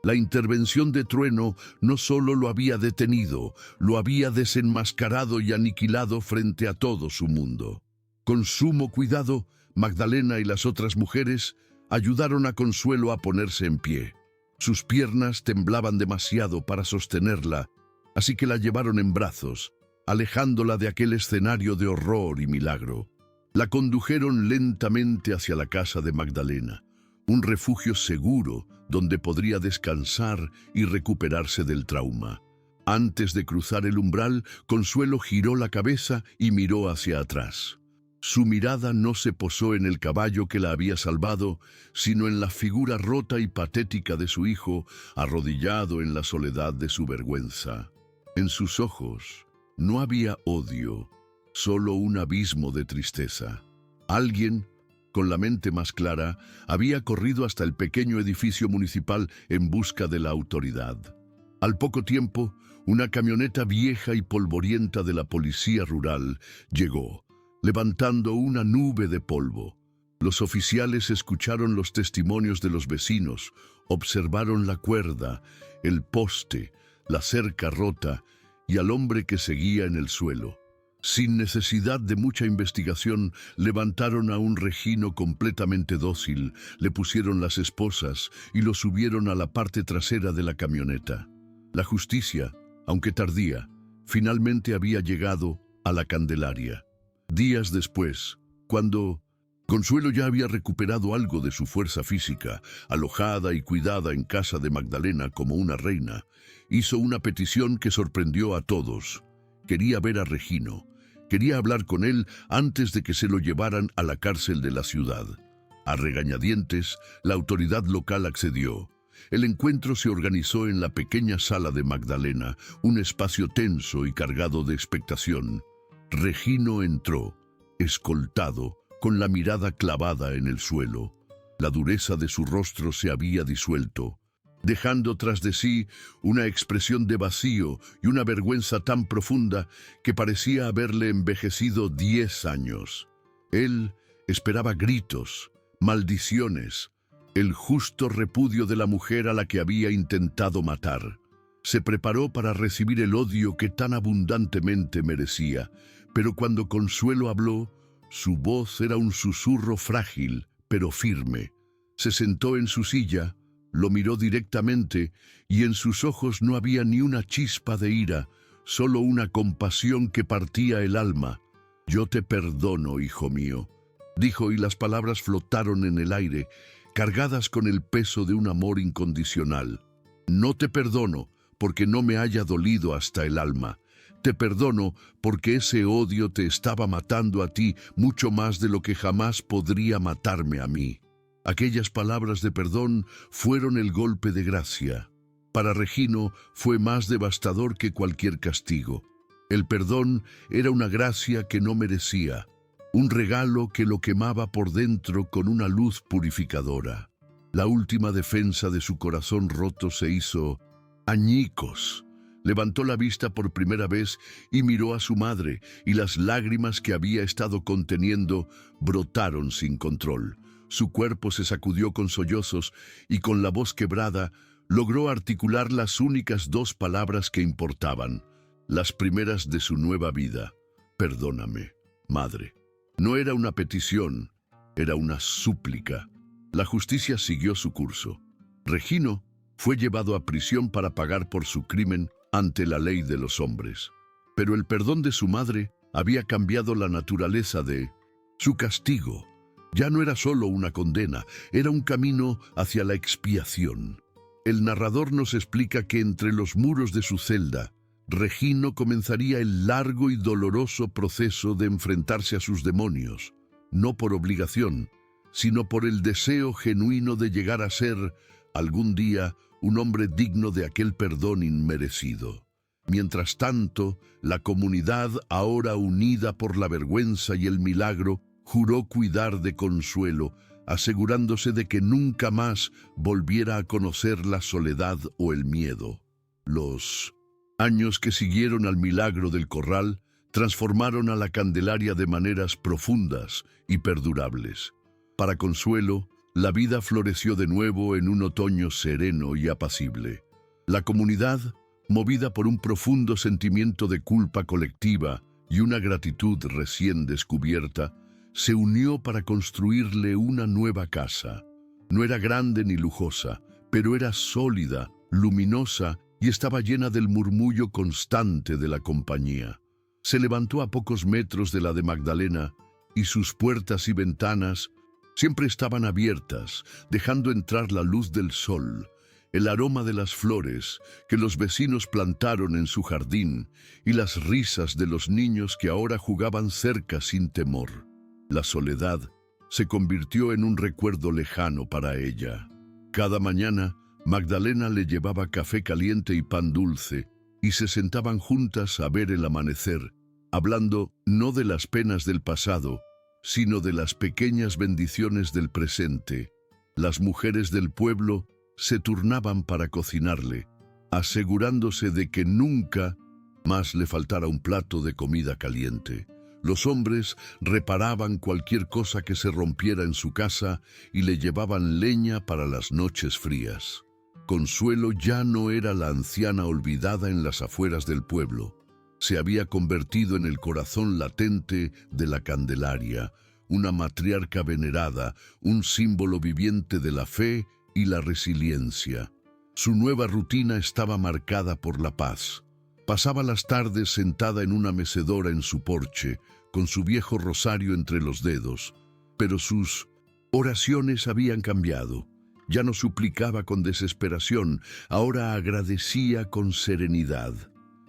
La intervención de Trueno no solo lo había detenido, lo había desenmascarado y aniquilado frente a todo su mundo. Con sumo cuidado, Magdalena y las otras mujeres ayudaron a Consuelo a ponerse en pie. Sus piernas temblaban demasiado para sostenerla, así que la llevaron en brazos, alejándola de aquel escenario de horror y milagro. La condujeron lentamente hacia la casa de Magdalena, un refugio seguro donde podría descansar y recuperarse del trauma. Antes de cruzar el umbral, Consuelo giró la cabeza y miró hacia atrás. Su mirada no se posó en el caballo que la había salvado, sino en la figura rota y patética de su hijo, arrodillado en la soledad de su vergüenza. En sus ojos no había odio, solo un abismo de tristeza. Alguien, con la mente más clara, había corrido hasta el pequeño edificio municipal en busca de la autoridad. Al poco tiempo, una camioneta vieja y polvorienta de la policía rural llegó, levantando una nube de polvo. Los oficiales escucharon los testimonios de los vecinos, observaron la cuerda, el poste, la cerca rota y al hombre que seguía en el suelo. Sin necesidad de mucha investigación, levantaron a un Regino completamente dócil, le pusieron las esposas y lo subieron a la parte trasera de la camioneta. La justicia, aunque tardía, finalmente había llegado a la Candelaria. Días después, cuando Consuelo ya había recuperado algo de su fuerza física, alojada y cuidada en casa de Magdalena como una reina, hizo una petición que sorprendió a todos. Quería ver a Regino. Quería hablar con él antes de que se lo llevaran a la cárcel de la ciudad. A regañadientes, la autoridad local accedió. El encuentro se organizó en la pequeña sala de Magdalena, un espacio tenso y cargado de expectación. Regino entró, escoltado, con la mirada clavada en el suelo. La dureza de su rostro se había disuelto, dejando tras de sí una expresión de vacío y una vergüenza tan profunda que parecía haberle envejecido 10 años. Él esperaba gritos, maldiciones, el justo repudio de la mujer a la que había intentado matar. Se preparó para recibir el odio que tan abundantemente merecía, pero cuando Consuelo habló, su voz era un susurro frágil, pero firme. Se sentó en su silla, lo miró directamente y en sus ojos no había ni una chispa de ira, solo una compasión que partía el alma. «Yo te perdono, hijo mío», dijo, y las palabras flotaron en el aire, cargadas con el peso de un amor incondicional. «No te perdono porque no me haya dolido hasta el alma. Te perdono porque ese odio te estaba matando a ti mucho más de lo que jamás podría matarme a mí». Aquellas palabras de perdón fueron el golpe de gracia. Para Regino fue más devastador que cualquier castigo. El perdón era una gracia que no merecía, un regalo que lo quemaba por dentro con una luz purificadora. La última defensa de su corazón roto se hizo añicos. Levantó la vista por primera vez y miró a su madre, y las lágrimas que había estado conteniendo brotaron sin control. Su cuerpo se sacudió con sollozos y con la voz quebrada logró articular las únicas dos palabras que importaban, las primeras de su nueva vida. Perdóname, madre. No era una petición, era una súplica. La justicia siguió su curso. Regino fue llevado a prisión para pagar por su crimen ante la ley de los hombres. Pero el perdón de su madre había cambiado la naturaleza de su castigo. Ya no era solo una condena, era un camino hacia la expiación. El narrador nos explica que entre los muros de su celda, Regino comenzaría el largo y doloroso proceso de enfrentarse a sus demonios, no por obligación, sino por el deseo genuino de llegar a ser, algún día, un hombre digno de aquel perdón inmerecido. Mientras tanto, la comunidad, ahora unida por la vergüenza y el milagro, juró cuidar de Consuelo, asegurándose de que nunca más volviera a conocer la soledad o el miedo. Los años que siguieron al milagro del corral transformaron a la Candelaria de maneras profundas y perdurables. Para Consuelo, la vida floreció de nuevo en un otoño sereno y apacible. La comunidad, movida por un profundo sentimiento de culpa colectiva y una gratitud recién descubierta, se unió para construirle una nueva casa. No era grande ni lujosa, pero era sólida, luminosa y estaba llena del murmullo constante de la compañía. Se levantó a pocos metros de la de Magdalena y sus puertas y ventanas siempre estaban abiertas, dejando entrar la luz del sol, el aroma de las flores que los vecinos plantaron en su jardín y las risas de los niños que ahora jugaban cerca sin temor. La soledad se convirtió en un recuerdo lejano para ella. Cada mañana, Magdalena le llevaba café caliente y pan dulce, y se sentaban juntas a ver el amanecer, hablando no de las penas del pasado, sino de las pequeñas bendiciones del presente. Las mujeres del pueblo se turnaban para cocinarle, asegurándose de que nunca más le faltara un plato de comida caliente. Los hombres reparaban cualquier cosa que se rompiera en su casa y le llevaban leña para las noches frías. Consuelo ya no era la anciana olvidada en las afueras del pueblo. Se había convertido en el corazón latente de la Candelaria, una matriarca venerada, un símbolo viviente de la fe y la resiliencia. Su nueva rutina estaba marcada por la paz. Pasaba las tardes sentada en una mecedora en su porche, con su viejo rosario entre los dedos, pero sus oraciones habían cambiado. Ya no suplicaba con desesperación, ahora agradecía con serenidad.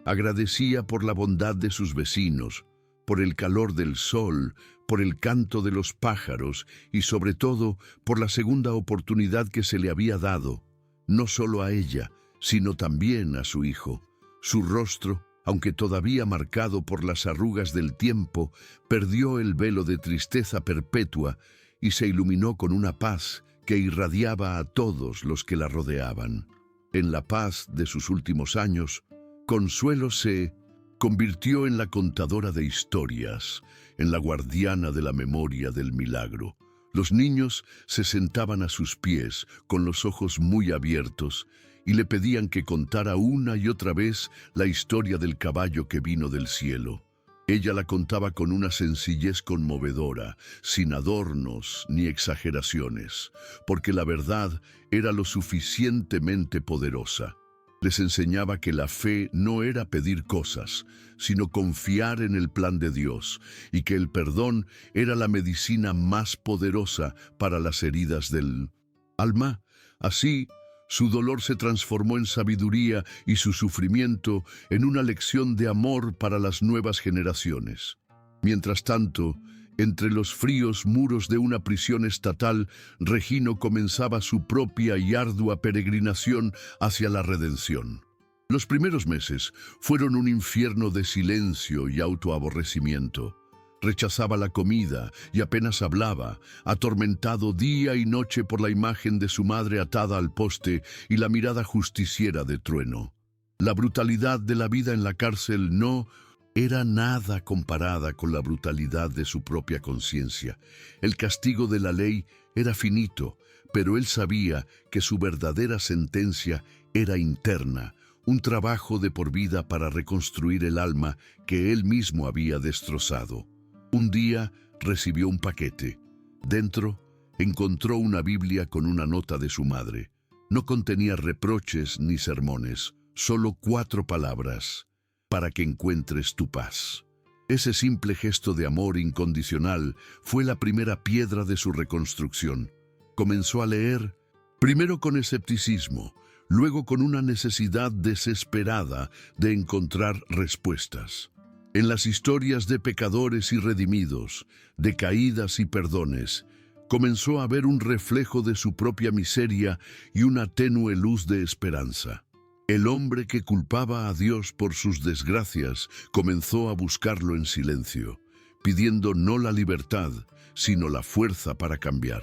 Agradecía por la bondad de sus vecinos, por el calor del sol, por el canto de los pájaros y sobre todo por la segunda oportunidad que se le había dado, no solo a ella, sino también a su hijo. Su rostro, aunque todavía marcado por las arrugas del tiempo, perdió el velo de tristeza perpetua y se iluminó con una paz que irradiaba a todos los que la rodeaban. En la paz de sus últimos años, Consuelo se convirtió en la contadora de historias, en la guardiana de la memoria del milagro. Los niños se sentaban a sus pies, con los ojos muy abiertos, y le pedían que contara una y otra vez la historia del caballo que vino del cielo. Ella la contaba con una sencillez conmovedora, sin adornos ni exageraciones, porque la verdad era lo suficientemente poderosa. Les enseñaba que la fe no era pedir cosas, sino confiar en el plan de Dios, y que el perdón era la medicina más poderosa para las heridas del alma. Así, su dolor se transformó en sabiduría y su sufrimiento en una lección de amor para las nuevas generaciones. Mientras tanto, entre los fríos muros de una prisión estatal, Regino comenzaba su propia y ardua peregrinación hacia la redención. Los primeros meses fueron un infierno de silencio y autoaborrecimiento. Rechazaba la comida y apenas hablaba, atormentado día y noche por la imagen de su madre atada al poste y la mirada justiciera de Trueno. La brutalidad de la vida en la cárcel no era nada comparada con la brutalidad de su propia conciencia. El castigo de la ley era finito, pero él sabía que su verdadera sentencia era interna, un trabajo de por vida para reconstruir el alma que él mismo había destrozado. Un día recibió un paquete. Dentro encontró una Biblia con una nota de su madre. No contenía reproches ni sermones, solo 4 palabras: para que encuentres tu paz. Ese simple gesto de amor incondicional fue la primera piedra de su reconstrucción. Comenzó a leer, primero con escepticismo, luego con una necesidad desesperada de encontrar respuestas. En las historias de pecadores y redimidos, de caídas y perdones, comenzó a ver un reflejo de su propia miseria y una tenue luz de esperanza. El hombre que culpaba a Dios por sus desgracias comenzó a buscarlo en silencio, pidiendo no la libertad, sino la fuerza para cambiar.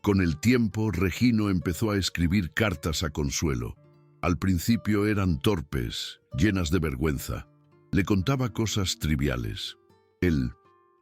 Con el tiempo, Regino empezó a escribir cartas a Consuelo. Al principio eran torpes, llenas de vergüenza. Le contaba cosas triviales: el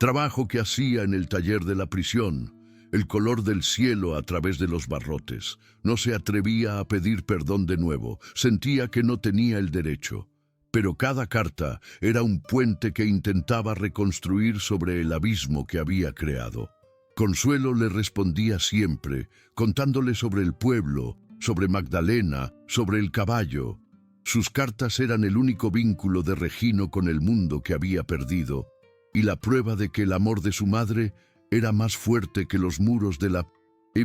trabajo que hacía en el taller de la prisión, el color del cielo a través de los barrotes. No se atrevía a pedir perdón de nuevo, sentía que no tenía el derecho. Pero cada carta era un puente que intentaba reconstruir sobre el abismo que había creado. Consuelo le respondía siempre, contándole sobre el pueblo, sobre Magdalena, sobre el caballo. Sus cartas eran el único vínculo de Regino con el mundo que había perdido, y la prueba de que el amor de su madre era más fuerte que los muros de la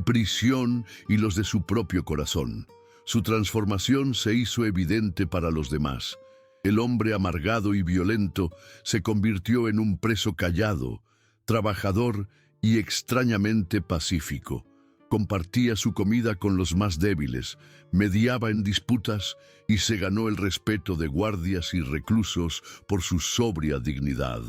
prisión y los de su propio corazón. Su transformación se hizo evidente para los demás. El hombre amargado y violento se convirtió en un preso callado, trabajador y extrañamente pacífico. Compartía su comida con los más débiles, mediaba en disputas y se ganó el respeto de guardias y reclusos por su sobria dignidad.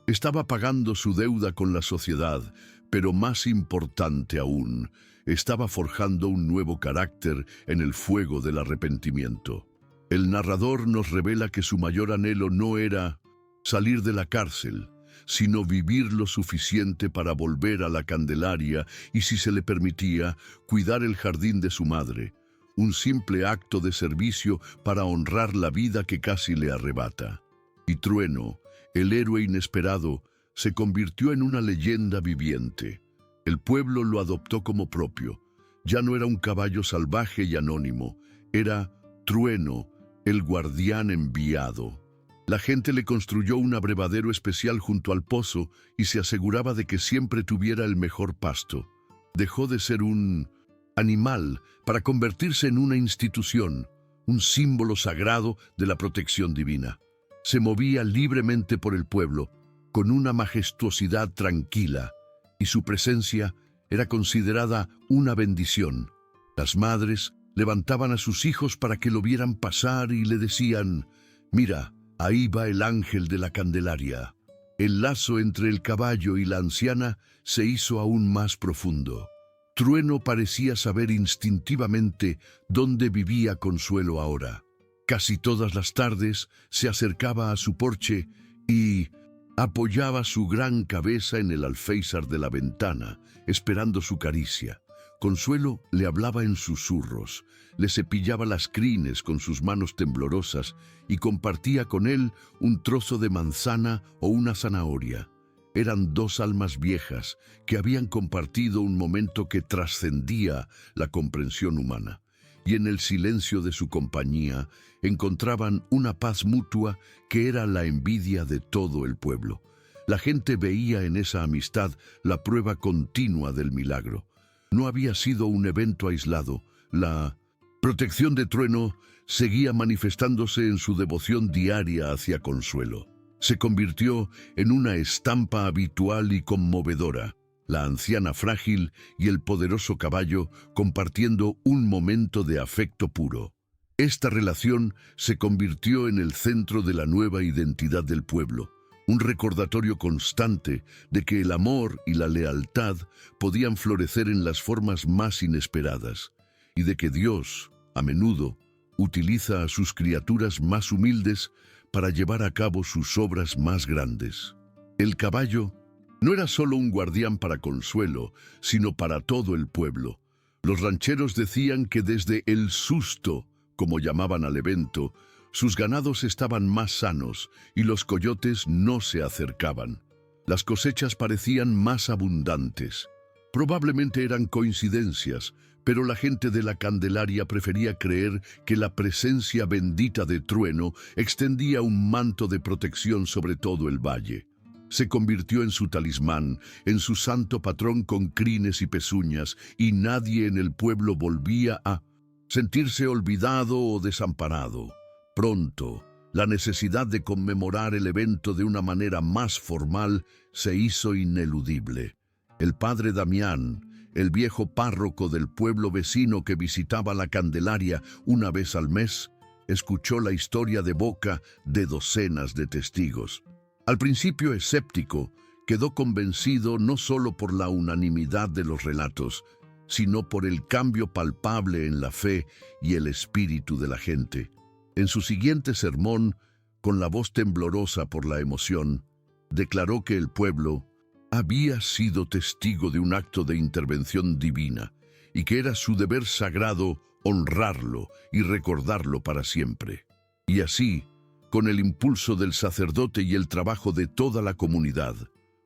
Estaba pagando su deuda con la sociedad, pero más importante aún, estaba forjando un nuevo carácter en el fuego del arrepentimiento. El narrador nos revela que su mayor anhelo no era salir de la cárcel, sino vivir lo suficiente para volver a la Candelaria y, si se le permitía, cuidar el jardín de su madre, un simple acto de servicio para honrar la vida que casi le arrebata. Y Trueno, el héroe inesperado, se convirtió en una leyenda viviente. El pueblo lo adoptó como propio. Ya no era un caballo salvaje y anónimo, era Trueno, el guardián enviado. La gente le construyó un abrevadero especial junto al pozo y se aseguraba de que siempre tuviera el mejor pasto. Dejó de ser un animal para convertirse en una institución, un símbolo sagrado de la protección divina. Se movía libremente por el pueblo, con una majestuosidad tranquila, y su presencia era considerada una bendición. Las madres levantaban a sus hijos para que lo vieran pasar y le decían: «Mira, ahí va el ángel de la Candelaria». El lazo entre el caballo y la anciana se hizo aún más profundo. Trueno parecía saber instintivamente dónde vivía Consuelo ahora. Casi todas las tardes se acercaba a su porche y apoyaba su gran cabeza en el alféizar de la ventana, esperando su caricia. Consuelo le hablaba en susurros, le cepillaba las crines con sus manos temblorosas y compartía con él un trozo de manzana o una zanahoria. Eran 2 almas viejas que habían compartido un momento que trascendía la comprensión humana, y en el silencio de su compañía encontraban una paz mutua que era la envidia de todo el pueblo. La gente veía en esa amistad la prueba continua del milagro. No había sido un evento aislado. La protección de Trueno seguía manifestándose en su devoción diaria hacia Consuelo. Se convirtió en una estampa habitual y conmovedora. La anciana frágil y el poderoso caballo compartiendo un momento de afecto puro. Esta relación se convirtió en el centro de la nueva identidad del pueblo, un recordatorio constante de que el amor y la lealtad podían florecer en las formas más inesperadas, y de que Dios, a menudo, utiliza a sus criaturas más humildes para llevar a cabo sus obras más grandes. El caballo no era solo un guardián para Consuelo, sino para todo el pueblo. Los rancheros decían que desde el susto, como llamaban al evento, sus ganados estaban más sanos y los coyotes no se acercaban. Las cosechas parecían más abundantes. Probablemente eran coincidencias, pero la gente de la Candelaria prefería creer que la presencia bendita de Trueno extendía un manto de protección sobre todo el valle. Se convirtió en su talismán, en su santo patrón con crines y pezuñas, y nadie en el pueblo volvía a sentirse olvidado o desamparado. Pronto, la necesidad de conmemorar el evento de una manera más formal se hizo ineludible. El padre Damián, el viejo párroco del pueblo vecino que visitaba la Candelaria una vez al mes, escuchó la historia de boca de docenas de testigos. Al principio escéptico, quedó convencido no solo por la unanimidad de los relatos, sino por el cambio palpable en la fe y el espíritu de la gente. En su siguiente sermón, con la voz temblorosa por la emoción, declaró que el pueblo había sido testigo de un acto de intervención divina y que era su deber sagrado honrarlo y recordarlo para siempre. Y así, con el impulso del sacerdote y el trabajo de toda la comunidad,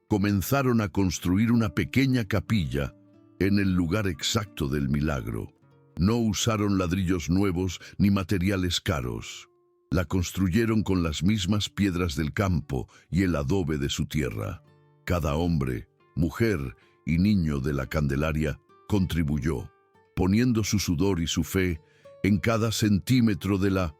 comenzaron a construir una pequeña capilla en el lugar exacto del milagro. No usaron ladrillos nuevos ni materiales caros. La construyeron con las mismas piedras del campo y el adobe de su tierra. Cada hombre, mujer y niño de la Candelaria contribuyó, poniendo su sudor y su fe en cada centímetro de la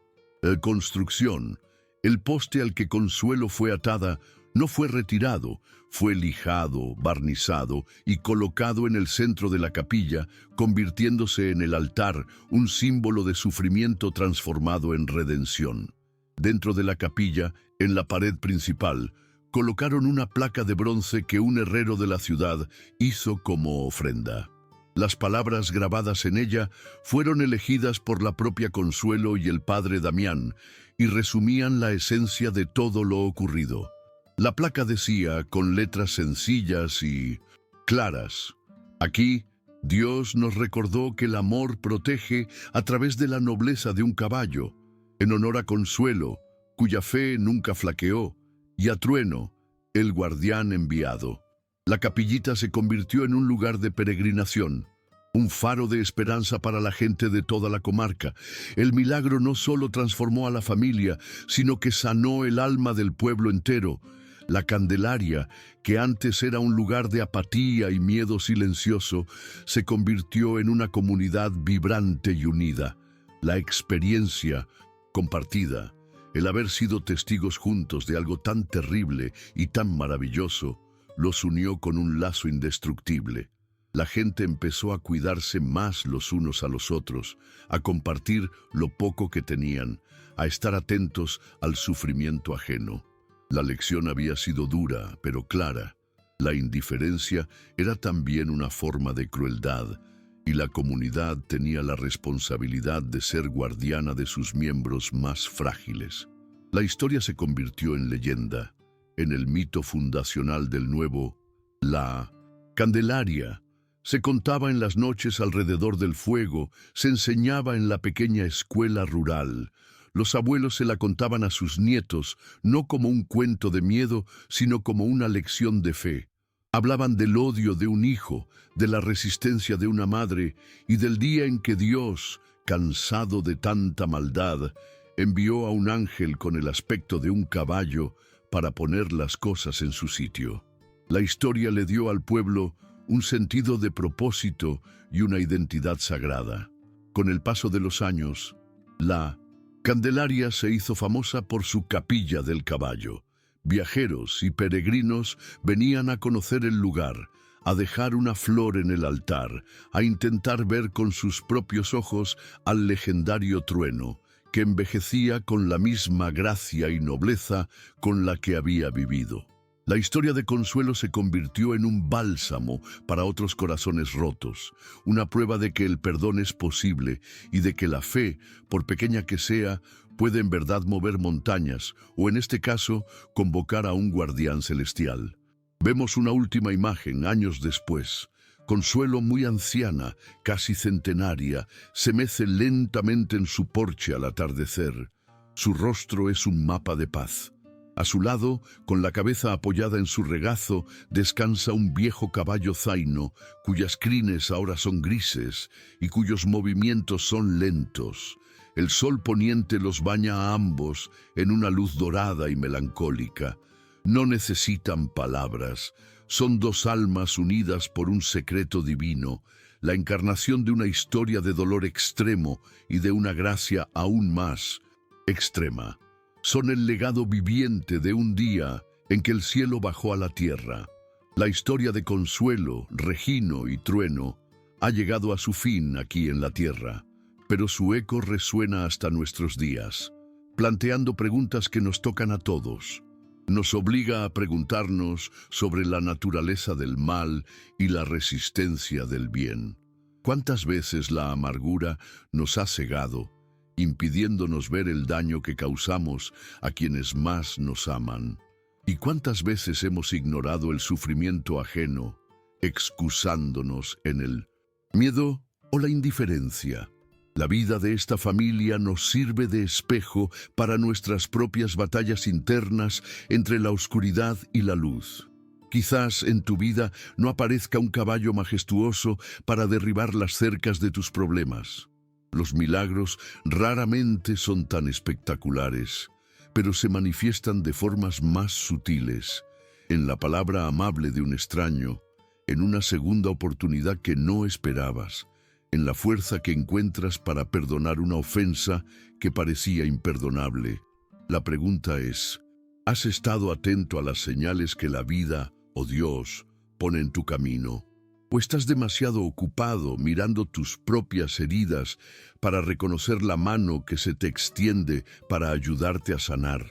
construcción. El poste al que Consuelo fue atada no fue retirado, fue lijado, barnizado y colocado en el centro de la capilla, convirtiéndose en el altar, un símbolo de sufrimiento transformado en redención. Dentro de la capilla, en la pared principal, colocaron una placa de bronce que un herrero de la ciudad hizo como ofrenda. Las palabras grabadas en ella fueron elegidas por la propia Consuelo y el padre Damián y resumían la esencia de todo lo ocurrido. La placa decía, con letras sencillas y claras: aquí, Dios nos recordó que el amor protege a través de la nobleza de un caballo, en honor a Consuelo, cuya fe nunca flaqueó, y a Trueno, el guardián enviado. La capillita se convirtió en un lugar de peregrinación, un faro de esperanza para la gente de toda la comarca. El milagro no solo transformó a la familia, sino que sanó el alma del pueblo entero. La Candelaria, que antes era un lugar de apatía y miedo silencioso, se convirtió en una comunidad vibrante y unida. La experiencia compartida, el haber sido testigos juntos de algo tan terrible y tan maravilloso, los unió con un lazo indestructible. La gente empezó a cuidarse más los unos a los otros, a compartir lo poco que tenían, a estar atentos al sufrimiento ajeno. La lección había sido dura, pero clara. La indiferencia era también una forma de crueldad, y la comunidad tenía la responsabilidad de ser guardiana de sus miembros más frágiles. La historia se convirtió en leyenda, en el mito fundacional del nuevo, la Candelaria. Se contaba en las noches alrededor del fuego, se enseñaba en la pequeña escuela rural. Los abuelos se la contaban a sus nietos, no como un cuento de miedo, sino como una lección de fe. Hablaban del odio de un hijo, de la resistencia de una madre y del día en que Dios, cansado de tanta maldad, envió a un ángel con el aspecto de un caballo para poner las cosas en su sitio. La historia le dio al pueblo un sentido de propósito y una identidad sagrada. Con el paso de los años, la Candelaria se hizo famosa por su capilla del caballo. Viajeros y peregrinos venían a conocer el lugar, a dejar una flor en el altar, a intentar ver con sus propios ojos al legendario Trueno, que envejecía con la misma gracia y nobleza con la que había vivido. La historia de Consuelo se convirtió en un bálsamo para otros corazones rotos, una prueba de que el perdón es posible y de que la fe, por pequeña que sea, puede en verdad mover montañas o, en este caso, convocar a un guardián celestial. Vemos una última imagen años después. Consuelo, muy anciana, casi centenaria, se mece lentamente en su porche al atardecer. Su rostro es un mapa de paz. A su lado, con la cabeza apoyada en su regazo, descansa un viejo caballo zaino, cuyas crines ahora son grises y cuyos movimientos son lentos. El sol poniente los baña a ambos en una luz dorada y melancólica. No necesitan palabras, son dos almas unidas por un secreto divino, la encarnación de una historia de dolor extremo y de una gracia aún más extrema. Son el legado viviente de un día en que el cielo bajó a la tierra. La historia de Consuelo, Regino y Trueno ha llegado a su fin aquí en la tierra, pero su eco resuena hasta nuestros días, planteando preguntas que nos tocan a todos. Nos obliga a preguntarnos sobre la naturaleza del mal y la resistencia del bien. ¿Cuántas veces la amargura nos ha cegado, impidiéndonos ver el daño que causamos a quienes más nos aman? ¿Y cuántas veces hemos ignorado el sufrimiento ajeno, excusándonos en el miedo o la indiferencia? La vida de esta familia nos sirve de espejo para nuestras propias batallas internas entre la oscuridad y la luz. Quizás en tu vida no aparezca un caballo majestuoso para derribar las cercas de tus problemas. Los milagros raramente son tan espectaculares, pero se manifiestan de formas más sutiles, en la palabra amable de un extraño, en una segunda oportunidad que no esperabas, en la fuerza que encuentras para perdonar una ofensa que parecía imperdonable. La pregunta es, ¿has estado atento a las señales que la vida o Dios pone en tu camino? ¿O estás demasiado ocupado mirando tus propias heridas para reconocer la mano que se te extiende para ayudarte a sanar?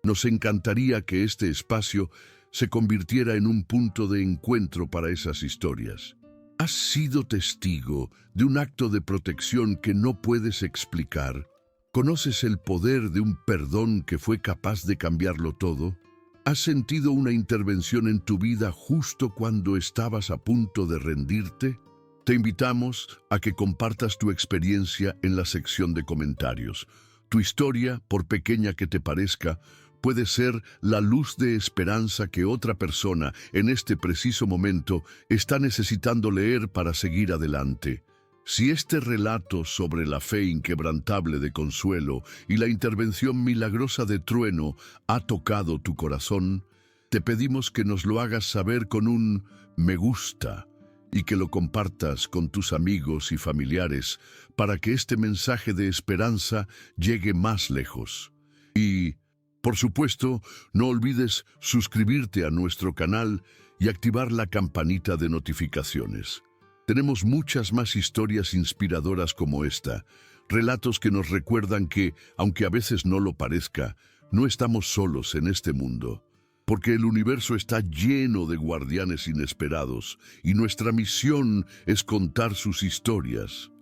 Nos encantaría que este espacio se convirtiera en un punto de encuentro para esas historias. ¿Has sido testigo de un acto de protección que no puedes explicar? ¿Conoces el poder de un perdón que fue capaz de cambiarlo todo? ¿Has sentido una intervención en tu vida justo cuando estabas a punto de rendirte? Te invitamos a que compartas tu experiencia en la sección de comentarios. Tu historia, por pequeña que te parezca, puede ser la luz de esperanza que otra persona, en este preciso momento, está necesitando leer para seguir adelante. Si este relato sobre la fe inquebrantable de Consuelo y la intervención milagrosa de Trueno ha tocado tu corazón, te pedimos que nos lo hagas saber con un me gusta y que lo compartas con tus amigos y familiares para que este mensaje de esperanza llegue más lejos. Y, por supuesto, no olvides suscribirte a nuestro canal y activar la campanita de notificaciones. Tenemos muchas más historias inspiradoras como esta, relatos que nos recuerdan que, aunque a veces no lo parezca, no estamos solos en este mundo, porque el universo está lleno de guardianes inesperados y nuestra misión es contar sus historias.